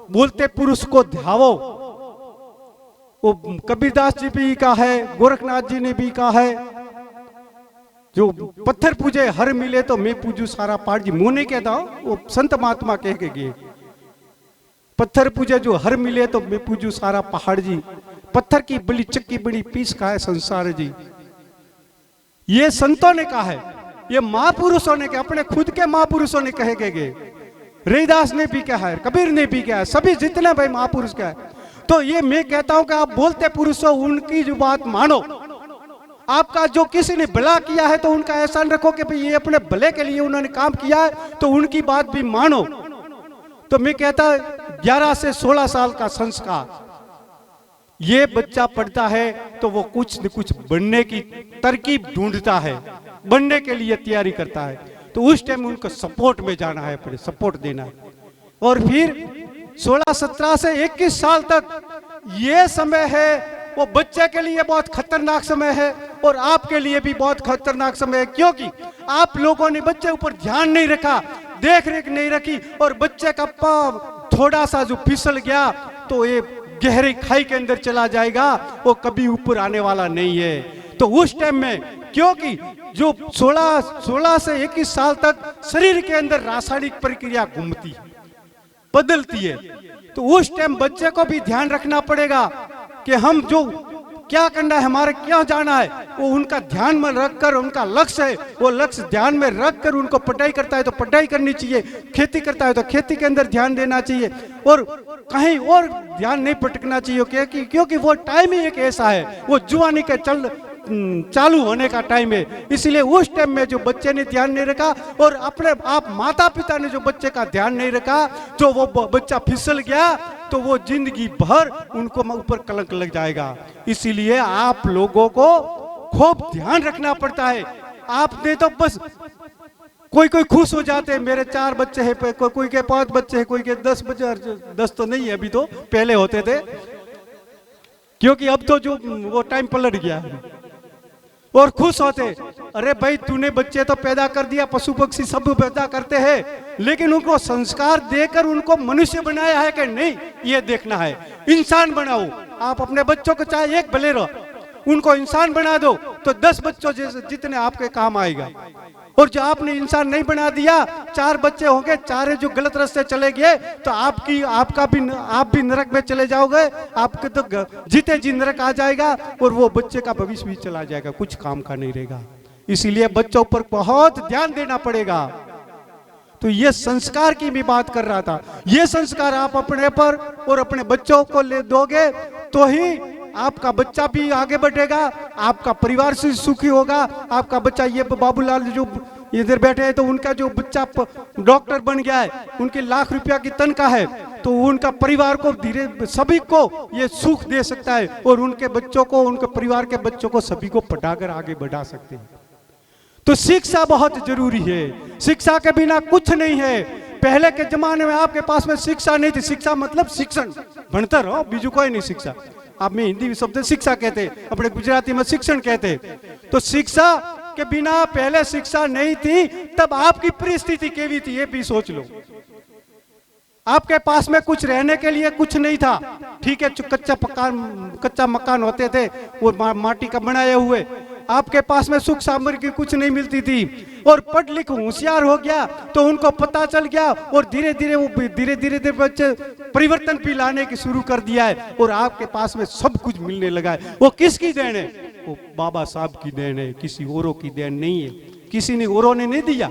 बोलते पुरुष को ध्यावो। वो कबीरदास जी भी कहा है, गोरखनाथ जी ने भी कहा है, जो पत्थर पूजे हर मिले तो मैं पूजू सारा पहाड़ जी। मुंह नहीं कहता हूं, वो संत महात्मा कह के गए, पत्थर पूजे जो हर मिले तो मैं पूजू सारा पहाड़ जी। पत्थर की बड़ी चक्की बड़ी पीस का है संसार जी। ये संतों ने कहा है, ये महापुरुषों ने कहा, अपने खुद के महापुरुषों ने कहे गए। रविदास ने भी कहा है, कबीर ने भी कहा है, सभी जितने भाई महापुरुष का है। तो ये मैं कहता हूं कि आप बोलते पुरुष हो, उनकी जो बात मानो। आपका जो किसी ने भला किया है तो उनका एहसान रखो कि भाई ये अपने भले के लिए उन्होंने काम किया है, तो उनकी बात भी मानो। तो मैं कहता 11 से 16 साल का संस्कार, ये बच्चा पढ़ता है तो वो कुछ न कुछ बनने की तरकीब ढूंढता है, बनने के लिए तैयारी करता है। तो उस टाइम उनको सपोर्ट में जाना है, पहले सपोर्ट देना है। और फिर 16, 17 से 21 साल तक ये समय है, वो बच्चे के लिए बहुत खतरनाक समय है और आपके लिए भी बहुत खतरनाक समय है, क्योंकि आप लोगों ने बच्चे ऊपर ध्यान नहीं रखा, देख रेख नहीं रखी, और बच्चे का पांव थोड़ा सा जो फिसल गया तो ये गहरी खाई के अंदर चला जाएगा, वो कभी ऊपर आने वाला नहीं है। तो उस टाइम में, क्योंकि जो 16 से 21 साल तक शरीर के अंदर रासायनिक प्रक्रिया घूमती है, बदलती है, तो उस टाइम बच्चे को भी ध्यान रखना पड़ेगा कि हम जो क्या करना है, हमारे क्या जाना है, वो उनका ध्यान में रखकर, उनका लक्ष्य है, वो लक्ष्य ध्यान में रखकर उनको पढ़ाई करता है तो पढ़ाई करनी चाहिए, खेती करता है तो खेती के अंदर ध्यान देना चाहिए, और कहीं और ध्यान नहीं भटकना चाहिए, क्योंकि वो टाइम ही एक ऐसा है, वो जुआनी के चालू होने का टाइम है। इसलिए उस टाइम में जो बच्चे ने ध्यान नहीं रखा, और अपने आप माता पिता ने जो बच्चे का ध्यान नहीं रखा, जो वो बच्चा फिसल गया तो वो जिंदगी भर उनको ऊपर कलंक लग जाएगा। इसीलिए आप लोगों को खूब ध्यान रखना पड़ता है। आपने तो बस कोई खुश हो जाते हैं, मेरे 4 बच्चे हैं, कोई के 5 बच्चे हैं, कोई के 10 बच्चे, 10 तो नहीं है अभी, तो पहले होते थे, क्योंकि अब तो जो वो टाइम पलट गया, और खुश होते, अरे भाई तूने बच्चे तो पैदा कर दिया, पशु पक्षी सब पैदा करते हैं, लेकिन उनको संस्कार देकर उनको मनुष्य बनाया है कि नहीं, ये देखना है। इंसान बनाओ आप अपने बच्चों को, चाहे एक भले रहो, उनको इंसान बना दो तो 10 बच्चों जैसे जितने आपके काम आएगा। और जो आपने इंसान नहीं बना दिया, 4 बच्चे होंगे, 4 जो गलत रास्ते चले गए तो आप भी नरक में चले जाओगे, आपके तो जीते जी नरक आ जाएगा, और वो बच्चे का भविष्य भी चला जाएगा, कुछ काम का नहीं रहेगा। इसीलिए बच्चों पर बहुत ध्यान देना पड़ेगा। तो ये संस्कार की भी बात कर रहा था, ये संस्कार आप अपने पर और अपने बच्चों को ले दोगे तो ही आपका बच्चा भी आगे बढ़ेगा, आपका परिवार से सुखी होगा। आपका बच्चा, ये बाबूलाल जो इधर बैठे हैं, तो उनका जो बच्चा डॉक्टर बन गया है, उनकी लाख रुपया की तनख्वाह है, तो उनका परिवार को धीरे सभी को ये सुख दे सकता है, और उनके बच्चों को, उनके परिवार के बच्चों को सभी को पढ़ाकर आगे बढ़ा सकते हैं। तो शिक्षा बहुत जरूरी है, शिक्षा के बिना कुछ नहीं है। पहले के जमाने में आपके पास में शिक्षा नहीं थी, शिक्षा मतलब शिक्षण, भणतर हो, बीजू कोई नहीं शिक्षा। आप में हिंदी शब्द शिक्षा कहते, अपने गुजराती में शिक्षण कहते। तो शिक्षा के बिना पहले शिक्षा नहीं थी, तब आपकी परिस्थिति कैसी थी ये भी सोच लो। आपके पास में कुछ रहने के लिए कुछ नहीं था, ठीक है, कच्चा मकान होते थे, वो माटी का बनाए हुए। आपके पास में सुख सामग्री कुछ नहीं मिलती थी, और पढ़ लिख होशियार हो गया तो उनको पता चल गया, और धीरे धीरे बच्चे परिवर्तन भी लाने की शुरू कर दिया है, और आपके पास में सब कुछ मिलने लगा है। वो किसकी देन है? वो बाबा साहब की देन है, किसी औरों की देन नहीं है। किसी ने औरों ने नहीं दिया,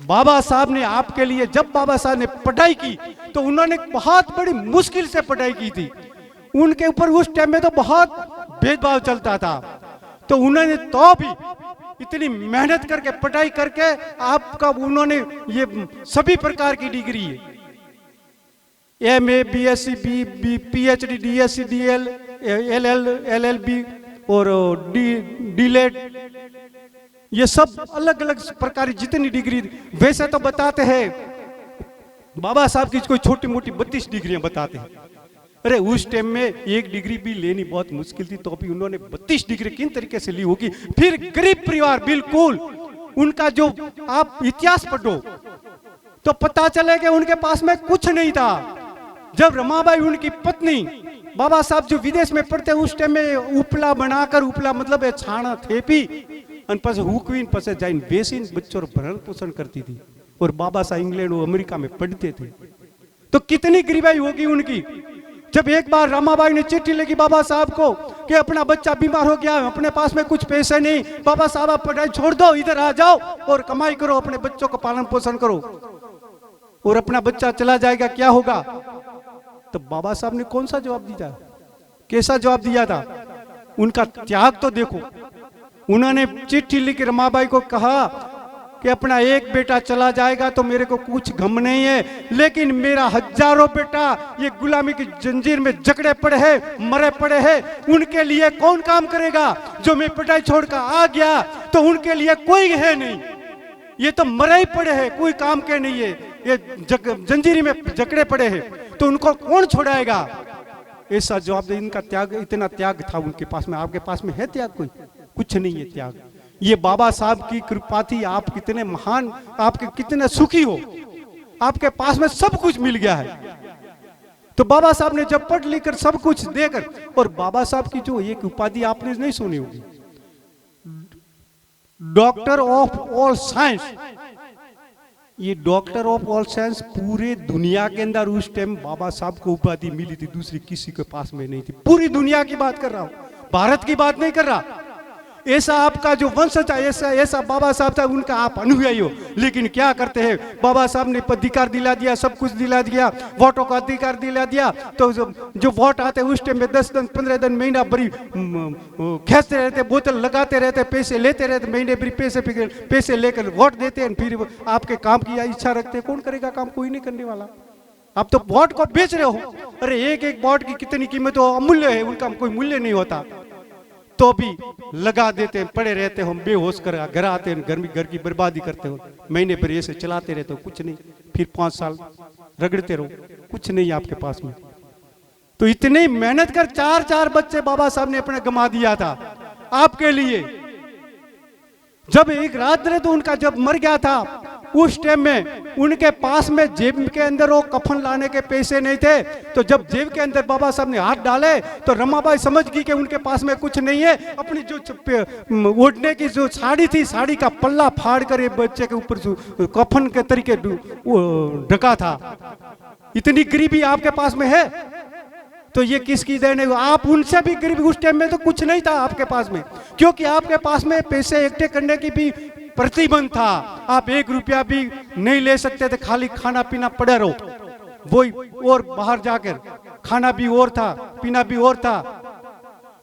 बाबा साहब ने आपके लिए। जब बाबा साहब ने पढ़ाई की तो उन्होंने बहुत बड़ी मुश्किल से पढ़ाई की थी। उनके ऊपर उस टाइम में तो बहुत भेदभाव चलता था, तो उन्होंने तो भी इतनी मेहनत करके पढ़ाई करके आपका, उन्होंने ये सभी प्रकार की डिग्री है, MA, BSc, PhD, DSc, DL, LLB और DLED, ये सब अलग अलग प्रकार की जितनी डिग्री। वैसे तो बताते हैं बाबा साहब की कोई छोटी मोटी 32 डिग्रियां बताते हैं। अरे उस टाइम में एक डिग्री भी लेनी बहुत मुश्किल थी, तो भी उन्होंने 32 डिग्री किन तरीके से ली होगी। फिर गरीब परिवार, बिल्कुल उनका जो आप इतिहास पढ़ो तो पता चले कि उनके पास में कुछ नहीं था। जब रमाबाई उनकी पत्नी, बाबा साहब जो विदेश में पढ़ते उस टाइम में उपला बनाकर, उपला मतलब है छाना थेपी और पस हुकवीन पस जाइन बेसिन बच्चों भरण पोषण करती थी। और बाबा साहब इंग्लैंड और अमेरिका में पढ़ते थे। तो कितनी गरीबाई होगी उनकी। जब एक बार रमाबाई ने चिट्ठी लिखी बाबा साहब को कि अपना बच्चा बीमार हो गया, अपने पास में कुछ पैसे नहीं, बाबा साहब आप पढ़ाई छोड़ दो, इधर आ जाओ और कमाई करो, अपने बच्चों का पालन पोषण करो और अपना बच्चा चला जाएगा, क्या होगा। तो बाबा साहब ने कौन सा जवाब दिया, कैसा जवाब दिया था। उनका त्याग तो देखो। उन्होंने चिट्ठी लिख रमाबाई को कहा कि अपना एक बेटा चला जाएगा तो मेरे को कुछ गम नहीं है, लेकिन मेरा हजारों बेटा ये गुलामी की जंजीर में जकड़े पड़े हैं, मरे पड़े हैं, उनके लिए कौन काम करेगा। जो मैं पढ़ाई छोड़कर आ गया तो उनके लिए कोई है नहीं, ये तो मरे ही पड़े हैं, कोई काम के नहीं है, ये जंजीर में जकड़े पड़े हैं, तो उनको कौन छोड़ाएगा। ऐसा जवाब दे। इनका त्याग, इतना त्याग था उनके पास में। आपके पास में है त्याग? कोई कुछ नहीं है त्याग। ये बाबा साहब की कृपा थी। आप कितने महान, आपके कितने सुखी हो, आपके पास में सब कुछ मिल गया है। तो बाबा साहब ने जब पढ़ लिख कर सब कुछ देकर, और बाबा साहब की जो एक उपाधि आपने नहीं सुनी होगी, डॉक्टर ऑफ ऑल साइंस। ये डॉक्टर ऑफ ऑल साइंस पूरे दुनिया के अंदर उस टाइम बाबा साहब को उपाधि मिली थी, दूसरी किसी के पास में नहीं थी। पूरी दुनिया की बात कर रहा हूं, भारत की बात नहीं कर रहा। ऐसा आपका जो वंश था, ऐसा बाबा साहब था, उनका आप अनुयायी हो। लेकिन क्या करते हैं, बाबा साहब ने अधिकार दिला दिया, सब कुछ दिला दिया, वोटों का अधिकार दिला दिया। तो जो वोट आते उस टाइम में 10 दिन 15 दिन महीना भरी खींचते रहते, बोतल लगाते रहते, पैसे लेते रहते, महीने भरी पैसे लेकर वोट देते हैं। फिर आपके काम की इच्छा रखते, कौन करेगा काम? कोई नहीं करने वाला। आप तो वोट को बेच रहे हो। अरे एक एक वोट की कितनी कीमत हो, अमूल्य है, उनका कोई मूल्य नहीं होता, तो भी लगा देते हैं, पड़े रहते हो, बेहोश कर घर आते हैं, घर की बर्बादी करते हो, महीने पर ऐसे चलाते रहते हो, कुछ नहीं। फिर 5 साल रगड़ते रहो, कुछ नहीं आपके पास में। तो इतनी मेहनत कर 4 बच्चे बाबा साहब ने अपने गमा दिया था आपके लिए। जब एक रात ने तो उनका जब मर गया था, उस टाइम में उनके पास में जेब के अंदर वो कफन लाने के पैसे नहीं थे। तो जब जेब के अंदर बाबा साहब ने हाथ डाले तो रमाबाई समझ गई कि उनके पास में कुछ नहीं है। अपनी जो ओढ़ने की जो साड़ी थी, साड़ी का पल्ला फाड़ कर बच्चे के ऊपर कफन के तरीके ढका था। इतनी गरीबी आपके पास में है तो ये किसकी देन है? आप उनसे भी गरीब, उस टाइम में तो कुछ नहीं था आपके पास में, क्योंकि आपके पास में पैसे इकट्ठे करने की भी प्रतिबंध था। आप 1 रुपया भी नहीं ले सकते थे, खाली खाना पीना पड़े रहो वही, और बाहर जाकर खाना भी और था, पीना भी और था।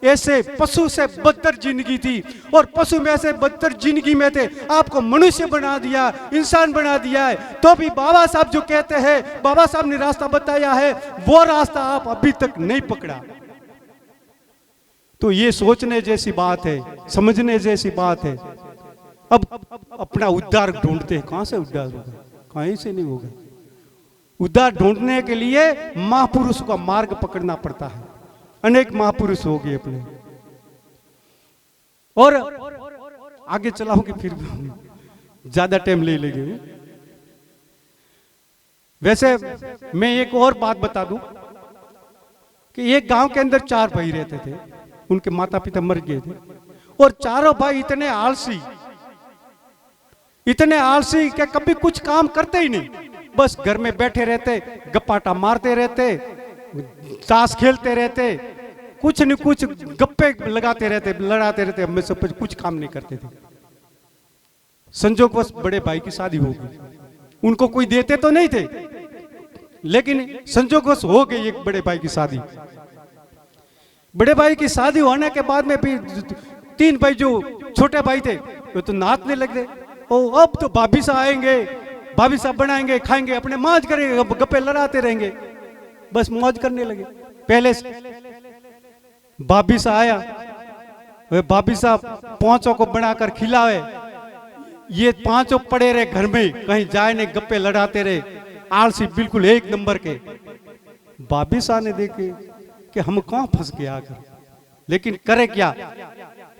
ऐसे पशु से बदतर जिंदगी थी, और पशु में से बदतर जिंदगी में थे। आपको मनुष्य बना दिया, इंसान बना दिया है। तो भी बाबा साहब जो कहते हैं, बाबा साहब ने रास्ता बताया है, वो रास्ता आप अभी तक नहीं पकड़ा। तो ये सोचने जैसी बात है, समझने जैसी बात है। अब अपना उद्धार ढूंढते हैं, कहां से उद्धार होगा? कहीं से नहीं होगा। उद्धार ढूंढने के लिए महापुरुष का मार्ग पकड़ना पड़ता है। अनेक महापुरुष हो गए अपने, और आगे चलाओगे फिर ज्यादा टाइम ले लेंगे। वैसे मैं एक और बात बता दूं कि एक गांव के अंदर 4 भाई रहते थे। उनके माता पिता मर गए थे, और चारों भाई इतने आलसी कि कभी कुछ काम करते ही नहीं। बस घर में बैठे रहते, गप्पाटा मारते रहते, ताश खेलते रहते, कुछ न कुछ गप्पे लगाते रहते, लड़ाते रहते, हमें सब कुछ काम नहीं करते थे। संजोगवश बड़े भाई की शादी हो गई। उनको कोई देते तो नहीं थे, लेकिन संजोगवश हो गई एक बड़े भाई की शादी। बड़े भाई की शादी होने के बाद में फिर 3 भाई जो छोटे भाई थे वो तो नाचने लग गए। ओ अब तो भाभी साहब आएंगे, भाभी साहब बनाएंगे, खाएंगे, अपने मौज करेंगे, गप्पे लड़ाते रहेंगे, बस मौज करने लगे। पहले भाभी साहब आया, वे भाभी साहब 5 को बनाकर खिलावे, ये 5 पड़े रहे घर में, कहीं जाए नहीं, गप्पे लड़ाते रहे, आलसी बिल्कुल 1 नंबर के। भाभी साहब ने देखे कि हम कहां फंस गए आकर, लेकिन करे क्या?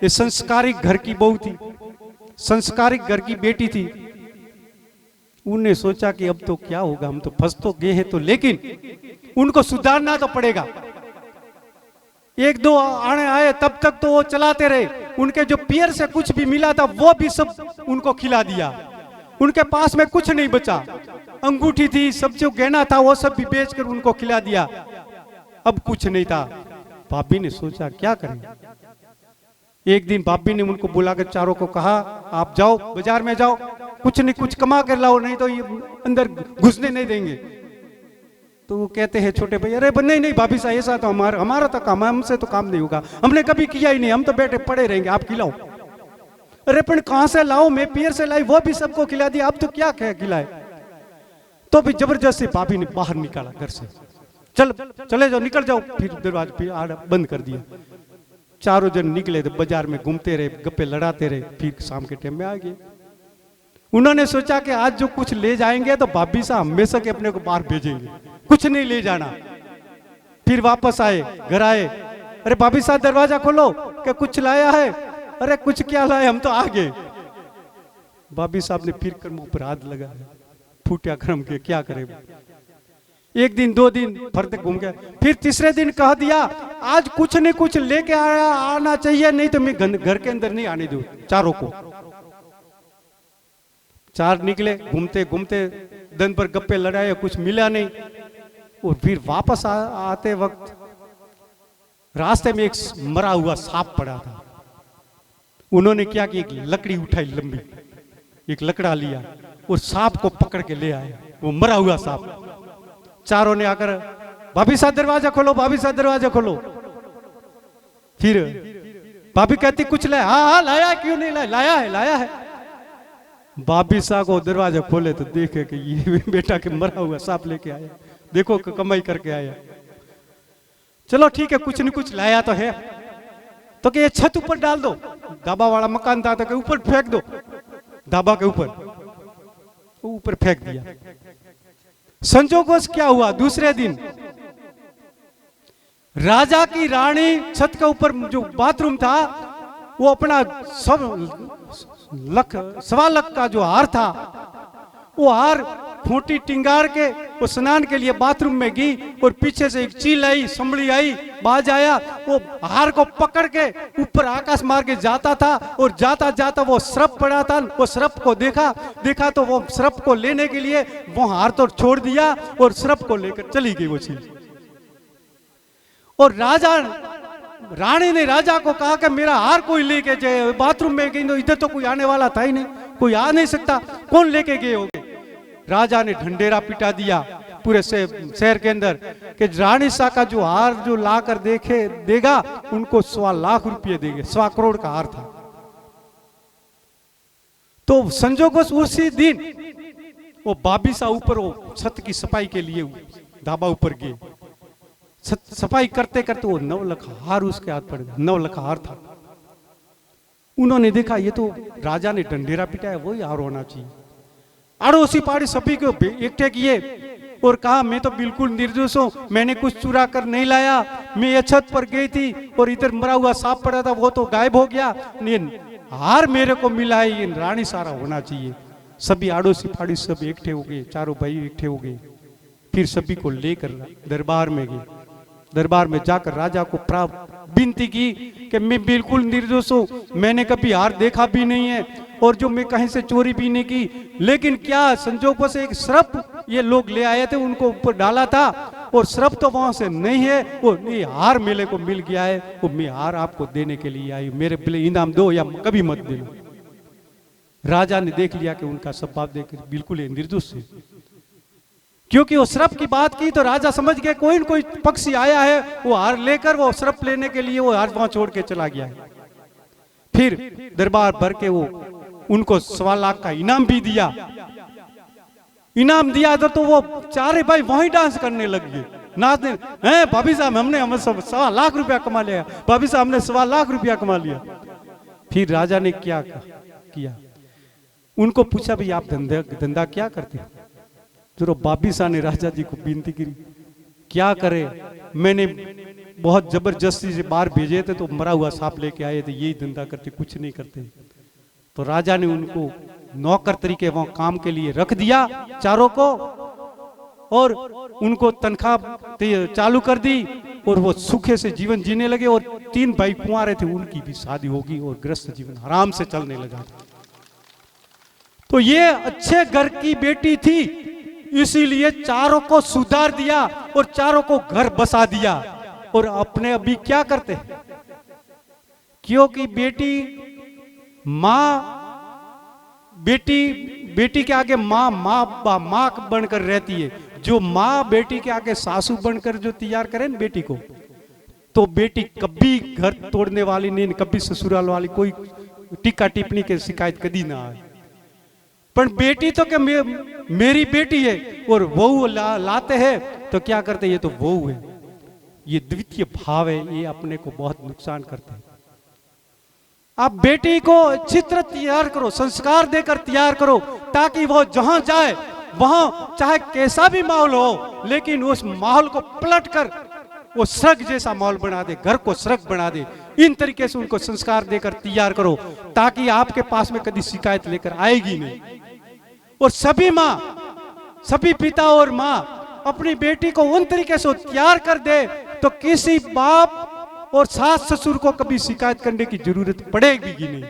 ये संस्कारिक घर की बहू थी, संस्कारिक घर की बेटी थी। उन्हें सोचा कि अब तो क्या होगा, हम तो फंस तो गए हैं, तो लेकिन उनको सुधारना तो पड़ेगा। एक दो आने आए तब तक तो वो चलाते रहे, उनके जो पियर से कुछ भी मिला था वो भी सब उनको खिला दिया, उनके पास में कुछ नहीं बचा, अंगूठी थी, सब जो गहना था वो सब भी बेचकर उनको खिला दिया, अब कुछ नहीं था। भाभी ने सोचा क्या करें। एक दिन भाभी ने उनको बुलाकर चारों को कहा, आप जाओ बाजार में जाओ, कुछ नहीं कुछ कमा कर लाओ, नहीं तो ये अंदर घुसने नहीं देंगे। तो वो कहते हैं छोटे भाई, अरे नहीं नहीं भाभी साहब, ऐसा तो हमारा तो काम, हमसे तो काम नहीं होगा, हमने कभी किया ही नहीं, हम तो बैठे पड़े रहेंगे, आप खिलाओ। अरे पर कहां से लाओ, मैं पियर से लाई, वो भी सबको खिला दिया, अब तो क्या खिलाए। तो भी जबरदस्ती भाभी ने बाहर निकाला घर से, चले जाओ, निकल जाओ। फिर दरवाजा बंद कर दिया। चारों जन निकले तो बाजार में घूमते रहे, गप्पे लड़ाते रहे। फिर शाम के टाइम में आ गए। उन्होंने सोचा कि आज जो कुछ ले जाएंगे तो भाभी साहब हमेशा के अपने को बाहर भेजेंगे, कुछ नहीं ले जाना। फिर वापस आए, घर आए, अरे भाभी साहब दरवाजा खोलो, क्या कुछ लाया है? अरे कुछ क्या लाए, हम तो आ गए। भाभी साहब ने फिर कर मुंह पर हाथ लगा, फूटिया क्रम के क्या करे। एक दिन दो दिन फर्द घूम गया, फिर तीसरे दिन कह दिया आज कुछ न कुछ लेके आना चाहिए, नहीं तो मैं घर के अंदर नहीं आने दूं चारों को। चार निकले, घूमते घूमते दिन भर गप्पे लड़ाए, कुछ मिला नहीं। और फिर वापस आते वक्त रास्ते में एक मरा हुआ सांप पड़ा था। उन्होंने क्या कि एक लकड़ी उठाई लंबी, एक लकड़ा लिया और सांप को पकड़ के ले आए, वो मरा हुआ सांप। चारों ने आकर भाभी साहब दरवाजा खोलो, भाभी साहब दरवाजा खोलो। फिर भाभी कहती कुछ लाया, हाँ लाया, क्यों नहीं लाया, लाया है। भाभी साहब को दरवाजा खोले तो देखे कि ये बेटा के मरा हुआ सांप लेके आया, देखो कमाई करके आया। चलो ठीक है, कुछ न कुछ लाया तो है, तो कि ये छत ऊपर डाल दो, ढाबा वाला मकान था तो ऊपर फेंक दो, ढाबा के ऊपर फेंक दिया। संजोगवश क्या हुआ, दूसरे दिन राजा की रानी छत के ऊपर जो बाथरूम था वो अपना सवा लाख का जो हार था, वो हार खूंटी टिंगार के वो स्नान के लिए बाथरूम में गई और पीछे से एक चील आई, संभली आई, बाज आया, वो हार को पकड़ के ऊपर आकाश मार के जाता था। और जाता जाता वो सर्प पड़ा था, वो सर्प को देखा तो वो सर्प को लेने के लिए वो हार तो छोड़ दिया और सर्प को लेकर चली गई वो चील। और रानी ने राजा को कहा कि मेरा हार कोई लेके जाए, बाथरूम में गई तो इधर तो कोई आने वाला था ही नहीं, कोई आ नहीं सकता, कौन लेके गए होंगे। राजा ने ढंडेरा पिटा दिया पूरे शहर के अंदर कि रानी शाह का जो हार जो ला कर देगा उनको 1.25 लाख रुपये देंगे। 1.25 करोड़ का हार था। तो संजोगवश उसी दिन वो भाभी साहब ऊपर वो छत की सफाई के लिए ढाबा ऊपर गए। सफाई करते करते वो 9 लाख हार उसके हाथ पड़ गया। 9 लाख हार था। उन्होंने देखा ये तो राजा ने ढंडेरा पिटाया, वही हार होना चाहिए। अड़ोसी पहाड़ी सभी को इकट्ठे किए और कहा मैं तो बिल्कुल निर्दोष हूं, मैंने कुछ चुरा कर नहीं लाया, मैं ये छत पर गई थी और इधर मरा हुआ सांप पड़ा था वो तो गायब हो गया, हार मेरे को मिला है, ये रानी सारा होना चाहिए। सभी आड़ोसी पहाड़ी सब इकट्ठे हो गए, चारों भाई इकट्ठे हो गए। फिर सभी को लेकर दरबार में गए। दरबार में जाकर राजा को विनती की कि मैं बिल्कुल निर्दोष हूं, मैंने कभी हार देखा भी नहीं है और जो मैं कहीं से चोरी भी नहीं की, लेकिन क्या संजोग से एक सर्प ये लोग ले आए थे, उनको ऊपर डाला था और सर्प तो वहां से नहीं है, वो नहीं हार मेले को मिल गया है, वो मैं हार आपको देने के लिए आई, मेरे लिए इनाम दो या कभी मत देना। राजा ने देख लिया कि उनका स्वभाव देख बिल्कुल निर्दोष है, क्योंकि वो सर्प की बात की तो राजा समझ गए कोई न कोई पक्षी आया है, वो हार लेकर वो सर्प लेने के लिए वो हार वहां छोड़ के चला गया है। फिर दरबार भर के वो उनको 1.25 लाख का इनाम भी दिया। इनाम दिया तो वो चारे भाई वहीं डांस करने लग गए, नाचने हैं। भाभी साहब हमने 1.25 लाख रुपया कमा लिया, भाभी साहब हमने 1.25 लाख रुपया कमा लिया। फिर राजा ने क्या किया, उनको पूछा भाई आप धंधा क्या करते हो। जो भाभी साहब ने राजा जी को विनती की क्या करे, मैंने बहुत जबरदस्ती से बाहर भेजे थे तो मरा हुआ सांप लेके आए थे, यही धंधा करते, कुछ नहीं करते। तो राजा ने उनको नौकर तरीके वहां काम के लिए रख दिया चारों को, और उनको तनख्वाह चालू कर दी, और वो सुखे से जीवन जीने लगे। और 3 भाई कुंवारे थे, उनकी भी शादी होगी और गृहस्थ जीवन आराम से चलने लगा। तो ये अच्छे घर की बेटी थी, इसीलिए चारों को सुधार दिया और चारों को घर बसा दिया। और अपने अभी क्या करते हैं, क्योंकि बेटी माँ, बेटी के आगे माँ बनकर रहती है। जो माँ बेटी के आगे सासू बनकर जो तैयार करे ना बेटी को, तो बेटी कभी घर तोड़ने वाली नहीं, कभी ससुराल वाली कोई टीका टिप्पणी के शिकायत कभी ना आए। पर बेटी तो क्या मेरी बेटी है, और वहू लाते हैं तो क्या करते, ये तो वहू है। ये द्वितीय भाव है, ये अपने को बहुत नुकसान करते हैं। आप बेटी को अच्छी तरह तैयार करो, संस्कार देकर तैयार करो, ताकि वो जहां जाए वहां चाहे कैसा भी माहौल हो, लेकिन उस माहौल को पलट कर वो स्वर्ग जैसा माहौल बना दे, घर को स्वर्ग बना दे। इन तरीके से उनको संस्कार देकर तैयार करो, ताकि आपके पास में कभी शिकायत लेकर आएगी नहीं। और सभी माँ, सभी पिता और माँ अपनी बेटी को उन तरीके से तैयार कर दे, तो किसी बाप और सास ससुर को कभी शिकायत करने की जरूरत पड़ेगी नहीं।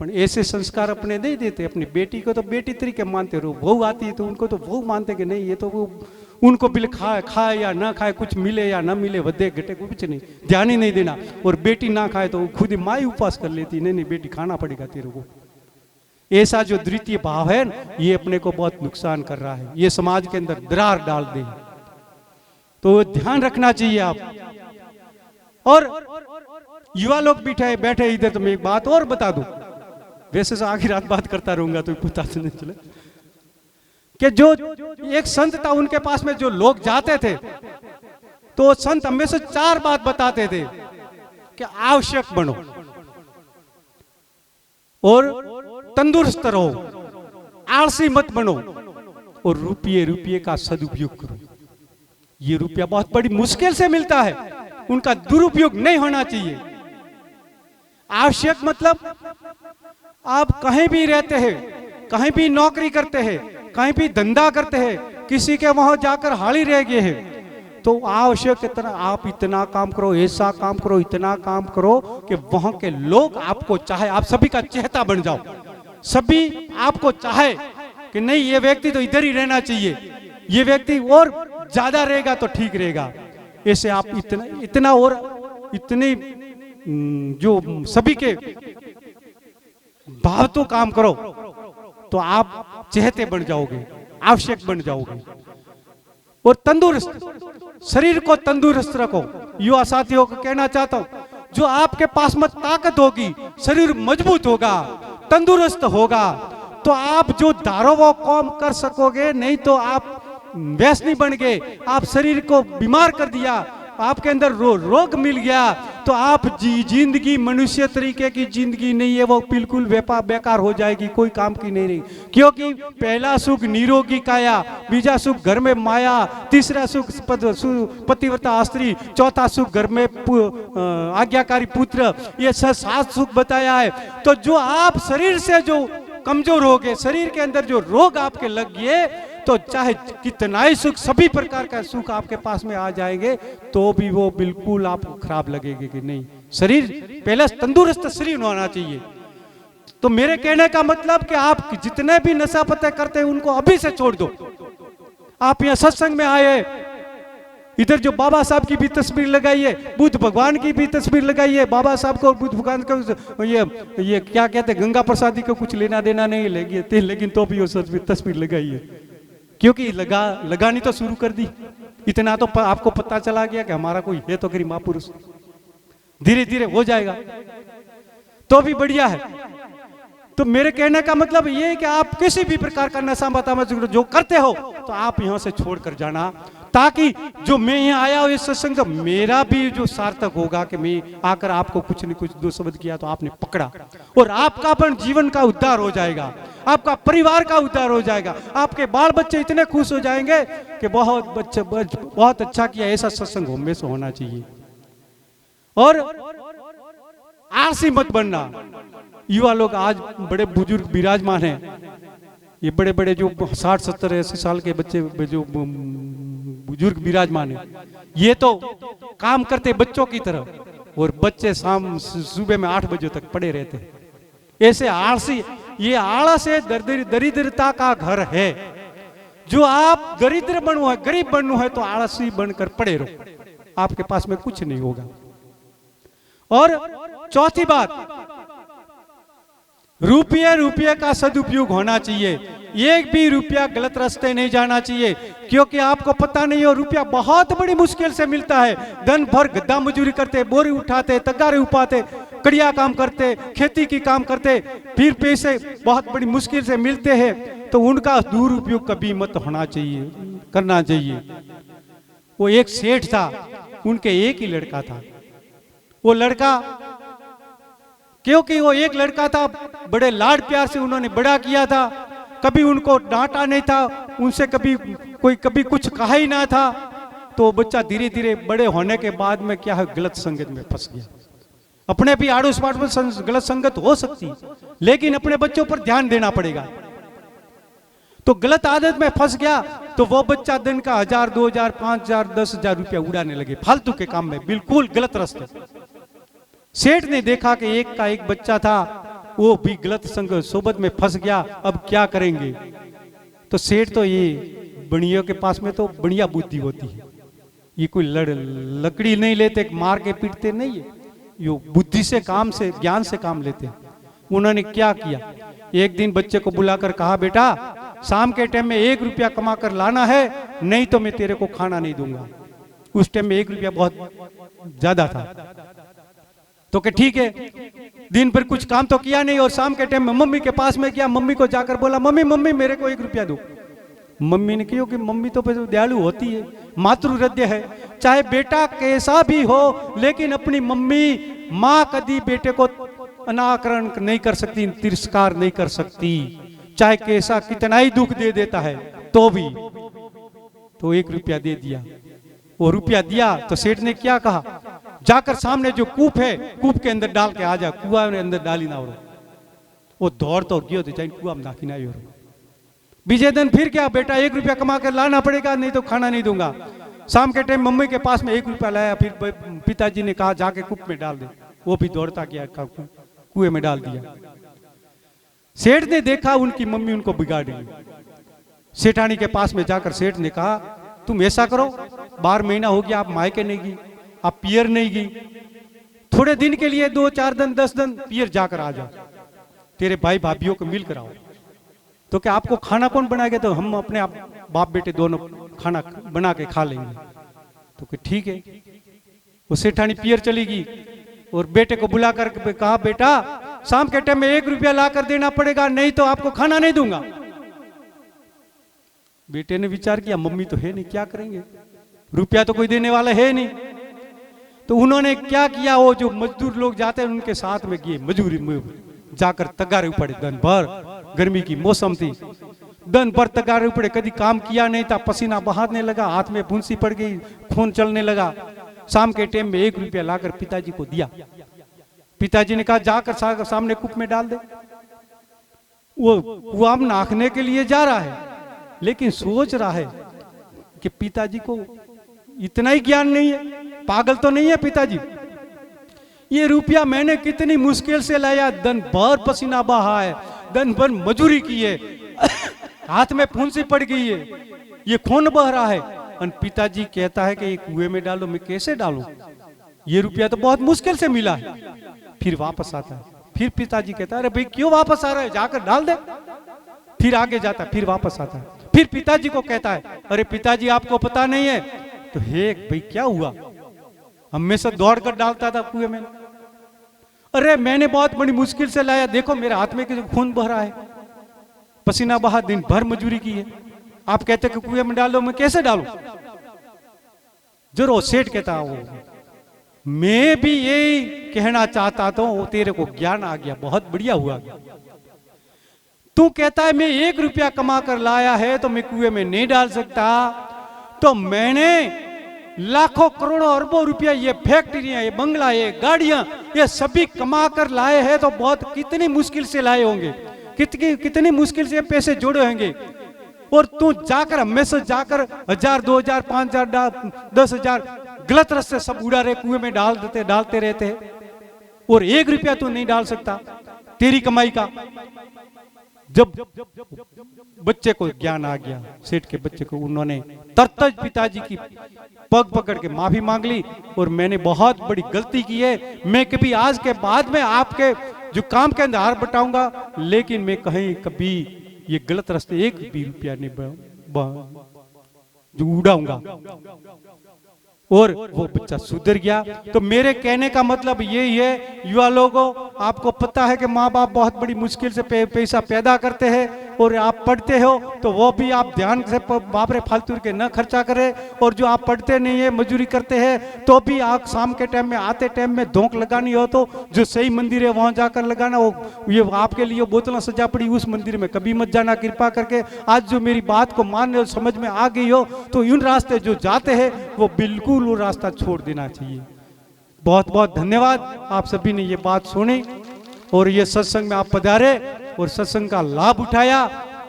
पर ऐसे संस्कार अपने नहीं देते। अपनी बेटी को तो बेटी तरीके मानते रहो, बहू आती है तो उनको तो बहू मानते कि नहीं, ये तो वो उनको बिल खाए या ना खाए, कुछ मिले या ना मिले, वधे घटे कुछ नहीं, ध्यान ही नहीं देना। और बेटी ना खाए तो खुद ही माँ ही उपवास कर लेती, नहीं बेटी खाना पड़ेगा तेरे को। ऐसा जो द्वितीय भाव है, ये अपने को बहुत नुकसान कर रहा है, ये समाज के अंदर दरार डाल दे। तो ध्यान रखना चाहिए आप। और युवा लोग बैठे इधर, तो मैं एक बात और बता दूं, वैसे तो आखिर रात बात करता रहूंगा तो पता नहीं चले कि जो एक संत था, उनके पास में जो लोग जाते थे, तो संत हमेशा 4 बात बताते थे कि आवश्यक बनो, और तंदुरुस्त रहो, आलसी मत बनो, और रुपये का सदुपयोग करो। ये रुपया बहुत बड़ी मुश्किल से मिलता है, उनका दुरुपयोग नहीं होना चाहिए। आवश्यक मतलब आप कहीं भी रहते हैं, कहीं भी नौकरी करते हैं, कहीं भी धंधा करते हैं, किसी के वहां जाकर हाली रह गए हैं, तो आवश्यक इतना आप इतना काम करो, ऐसा काम करो, इतना काम करो कि वहां के लोग आपको चाहे, आप सभी का चहेता बन जाओ, सभी आपको चाहे कि नहीं ये व्यक्ति तो इधर ही रहना चाहिए, ये व्यक्ति और ज्यादा रहेगा तो ठीक रहेगा। ऐसे आप इतना और इतनी जो सभी के भाव तो काम करो, तो आप चहेते बन जाओगे, आवश्यक बन जाओगे। और तंदुरुस्त, शरीर को तंदुरुस्त रखो। युवा साथियों को कहना चाहता हूं, जो आपके पास में ताकत होगी, शरीर मजबूत होगा, तंदुरुस्त होगा, तो आप जो धारो वो काम कर सकोगे। नहीं तो आप व्यसनी बन गए, आप शरीर को बीमार कर दिया, आपके अंदर रोग मिल गया, तो आप जिंदगी मनुष्य तरीके की जिंदगी नहीं है, वो बिल्कुल बेकार हो जाएगी, कोई काम की नहीं रही। क्योंकि पहला सुख निरोगी काया, बीजा सुख घर में माया, तीसरा सुख पतिव्रता स्त्री, चौथा सुख घर में आज्ञाकारी पुत्र, ये 7 सुख बताया है। तो जो आप शरीर से जो कमजोर हो गए, शरीर के अंदर जो रोग आपके लग गए, तो चाहे कितना ही सुख, सभी प्रकार का सुख आपके पास में आ जाएंगे, तो भी वो बिल्कुल आपको खराब लगेगा कि नहीं। शरीर पहले तंदुरुस्त शरीर होना चाहिए। तो मेरे कहने का मतलब कि आप जितने भी नशा पते करते हैं उनको अभी से छोड़ दो। आप यहाँ सत्संग में आए, इधर जो बाबा साहब की भी तस्वीर लगाई है, बुद्ध भगवान की भी तस्वीर लगाई है, बाबा साहब को बुद्ध भगवान को ये क्या कहते हैं, गंगा प्रसादी को कुछ लेना देना नहीं लगी, लेकिन तो भी वो तस्वीर लगाई है, क्योंकि लगानी तो शुरू कर दी। इतना तो आपको पता चला गया कि हमारा कोई है तो गरीब महापुरुष, धीरे धीरे हो जाएगा, तो भी बढ़िया है। तो मेरे कहने का मतलब ये है कि आप किसी भी प्रकार का नशा पता जो करते हो, तो आप यहाँ से छोड़कर जाना, ताकि जो मैं यहाँ आया हूँ इस सत्संग का मेरा भी जो सार्थक होगा कि मैं आकर आपको कुछ न कुछ 2 शब्द किया तो आपने पकड़ा, और आपका अपन जीवन का उद्धार हो जाएगा, आपका परिवार का उद्धार हो जाएगा, आपके बाल बच्चे इतने खुश हो जाएंगे कि बहुत अच्छा किया। ऐसा सत्संग हमेशा होना चाहिए। और आलसी मत बनना। युवा लोग आज बड़े बुजुर्ग विराजमान हैं, ये बड़े बड़े जो 60-70-80 साल के बच्चे जो बुजुर्ग विराजमान है, ये तो काम करते बच्चों की तरह, और बच्चे शाम सुबह में 8 बजे तक पड़े रहते हैं। ऐसे आलसी, ये आलस है, दरिद्रता का घर है। जो आप दरिद्र बनो है, गरीब बनो है, तो आलसी बनकर पड़े रहो, आपके पास में कुछ नहीं होगा। और चौथी बात, रुपये का सदुपयोग होना चाहिए। एक भी रुपया गलत रास्ते नहीं जाना चाहिए, क्योंकि आपको पता नहीं हो रुपया बहुत बड़ी मुश्किल से मिलता है। दिन भर गद्दा मजूरी करते, बोरी उठाते, तगारे उपाते, कड़िया काम करते, खेती की काम करते, फिर पैसे बहुत बड़ी मुश्किल से मिलते हैं, तो उनका दुरुपयोग कभी मत होना चाहिए, करना चाहिए। वो एक सेठ था, उनके एक ही लड़का था। वो लड़का, क्योंकि वो एक लड़का था, बड़े लाड प्यार से उन्होंने बड़ा किया था, कभी उनको डांटा नहीं था, उनसे कभी कुछ कहा ही ना था। तो बच्चा धीरे धीरे बड़े होने के बाद में क्या है, गलत संगत में फंस गया। अपने भी आड़ोस पाड़ोस में गलत संगत हो सकती, लेकिन अपने बच्चों पर ध्यान देना पड़ेगा। तो गलत आदत में फंस गया, तो वो बच्चा दिन का 1000, 2000, 5000, 10,000 रुपया उड़ाने लगे फालतू के काम में, बिल्कुल गलत रास्ते। सेठ ने देखा कि एक का एक बच्चा था, वो भी गलत संगत सोबत में फंस गया, अब क्या करेंगे। तो सेठ तो ये बनियों के पास में तो बढ़िया बुद्धि होती है, ये कोई लकड़ी नहीं लेते, मार के पीटते नहीं है, ये बुद्धि से काम से, ज्ञान से काम लेते हैं। उन्होंने क्या किया, एक दिन बच्चे को बुलाकर कहा, बेटा शाम के टाइम में 1 रुपया कमा कर लाना है, नहीं तो मैं तेरे को खाना नहीं दूंगा। उस टाइम में 1 रुपया बहुत ज्यादा था। तो कि ठीक है, दिन भर कुछ काम तो किया नहीं, और शाम के टाइम में मम्मी के पास में गया, मम्मी को जाकर बोला, मम्मी मम्मी मेरे को 1 रुपया दो। मम्मी ने कहा कि मम्मी तो दयालु होती है, मातृ हृदय है, चाहे बेटा कैसा भी हो, लेकिन अपनी मम्मी माँ कभी बेटे को अनाकरण नहीं कर सकती, तिरस्कार नहीं कर सकती, चाहे कैसा कितना ही दुख दे देता है तो भी। तो 1 रुपया दे दिया। वो रुपया दिया तो सेठ ने क्या कहा, जाकर सामने जो कूप है, कूप के अंदर डाल के आ जा, कुआ में अंदर डाली ना हो। वो दौड़ तो गयो, तो कुआ में नाखी ना हो। बीजे दिन फिर क्या, बेटा 1 रुपया कमा कर लाना पड़ेगा, नहीं तो खाना नहीं दूंगा। शाम के टाइम मम्मी के पास में 1 रुपया लाया, फिर पिताजी ने कहा जाके कूप में डाल दे, वो भी दौड़ता गया, कुएं में डाल दिया। सेठ ने देखा उनकी मम्मी उनको बिगाड़ेगी। सेठानी के पास में जाकर सेठ ने कहा, तुम ऐसा करो, 12 महीना हो गया आप मायके नहीं गई, आप पियर नहीं गई, थोड़े दिन के लिए 2-4 दिन 10 दिन पियर जाकर आ जाओ, तेरे भाई भाभीियों को मिल कर आओ। तो क्या आपको खाना कौन बनाएगा, तो हम अपने आप बाप बेटे दोनों खाना बना के खा लेंगे। तो ठीक है। वो सेठानी पियर चली गई और बेटे को बुलाकर कहा, बेटा शाम के टाइम में 1 रुपया ला कर देना पड़ेगा, नहीं तो आपको खाना नहीं दूंगा। बेटे ने विचार किया, मम्मी तो है नहीं, क्या करेंगे, रुपया तो कोई देने वाला है नहीं। तो उन्होंने क्या किया, वो जो मजदूर लोग जाते हैं उनके साथ में गए, मजदूरी में जाकर तगारे पड़े। दिन भर गर्मी की मौसम थी, दिन भर तगारे पड़े, कभी काम किया नहीं था, पसीना बहाने लगा, हाथ में फुंसी पड़ गई, खून चलने लगा। शाम के टाइम में 1 रुपया लाकर पिताजी को दिया। पिताजी ने कहा, जाकर सामने कूप में डाल दे। वो कुआं में नाखने के लिए जा रहा है, लेकिन सोच रहा है कि पिताजी को इतना ही ज्ञान नहीं है, पागल तो नहीं है पिताजी। ये रुपया मैंने कितनी मुश्किल से लाया, दिन भर पसीना बहा है, दिन भर मजूरी की है, हाथ में फुंसी पड़ गई है, ये खून बह रहा है। और पिताजी कहता है कि ये कुएं में डालो, मैं कैसे डालूं, ये रुपया तो बहुत मुश्किल से मिला है। फिर वापस आता है, फिर पिताजी कहता है, अरे भाई क्यों वापस आ रहा है, जाकर डाल दे। फिर आगे जाता है, फिर वापस आता है, फिर पिताजी को कहता है, अरे पिताजी आपको पता नहीं है। तो हे भाई क्या हुआ, हमेशा दौड़ कर डालता था कुएं में। अरे मैंने बहुत बड़ी मुश्किल से लाया, देखो मेरे हाथ में खून बह रहा है, पसीना बहा, दिन भर मजूरी की है, आप कहते कि कुएं में डालो, मैं कैसे डालूं। जरूर सेठ कहता हो, मैं भी यही कहना चाहता था, वो तेरे को ज्ञान आ गया, बहुत बढ़िया हुआ। तू कहता है मैं 1 रुपया कमा कर लाया है तो मैं कुएं में नहीं डाल सकता, तो मैंने लाखों करोड़ों अरबों रुपया, ये फैक्ट्रियां, ये बंगला, ये गाड़ियां, ये सभी कमा कर लाए हैं, तो बहुत कितनी मुश्किल से लाए होंगे, कितनी मुश्किल से पैसे जोड़े होंगे। और तू जाकर हमेशा जाकर 1000, 2000, 5000, 10,000 गलत रास्ते सब उड़ा रहे, कुएं में डालते रहते हैं, और 1 रुपया तू नहीं डाल सकता तेरी कमाई का। जब बच्चे को ज्ञान आ गया, सेठ के बच्चे को, उन्होंने तरतज पिताजी की पग पकड़ के माफी मांग ली, और मैंने बहुत बड़ी गलती की है, मैं कभी आज के बाद में आपके जो काम के अंदर हार बटाऊंगा, लेकिन मैं कहीं कभी ये गलत रास्ते 1 भी रुपया नहीं जो उड़ाऊंगा। और वो बच्चा सुधर गया। तो मेरे कहने का मतलब यही है, युवा लोगों, आपको पता है कि माँ बाप बहुत बड़ी मुश्किल से पैसा पैदा करते हैं, और आप पढ़ते हो तो वो भी आप ध्यान से बाप रे फालतू के न खर्चा करें। और जो आप पढ़ते नहीं है, मजदूरी करते हैं, तो भी आप शाम के टाइम में आते टाइम में धोख लगानी हो तो जो सही मंदिर है वहां जाकर लगाना। वो ये आपके लिए बोतलें सजा पड़ी, उस मंदिर में कभी मत जाना, कृपा करके। आज जो मेरी बात को मान रहे हो, समझ में आ गई हो, तो इन रास्ते जो जाते हैं वो बिल्कुल वो रास्ता छोड़ देना चाहिए। बहुत बहुत धन्यवाद, आप सभी ने ये बात सुनी और ये सत्संग में आप पधारे और सत्संग का लाभ उठाया।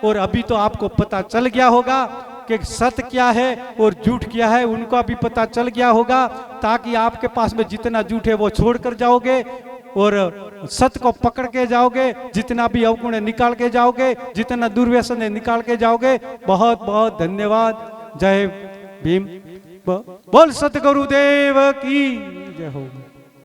और अभी तो आपको पता चल गया होगा कि सत्य क्या है और झूठ क्या है, उनको अभी पता चल गया होगा, ताकि आपके पास में जितना झूठ है वो छोड़ कर जाओगे और सत्य को पकड़ के जाओगे। जितना भी अवगुण है निकाल के जाओगे, जितना दुर्व्यसन है निकाल के जाओगे। बहुत बहुत धन्यवाद। जय भीम। बोल सतगुरुदेव की जय हो।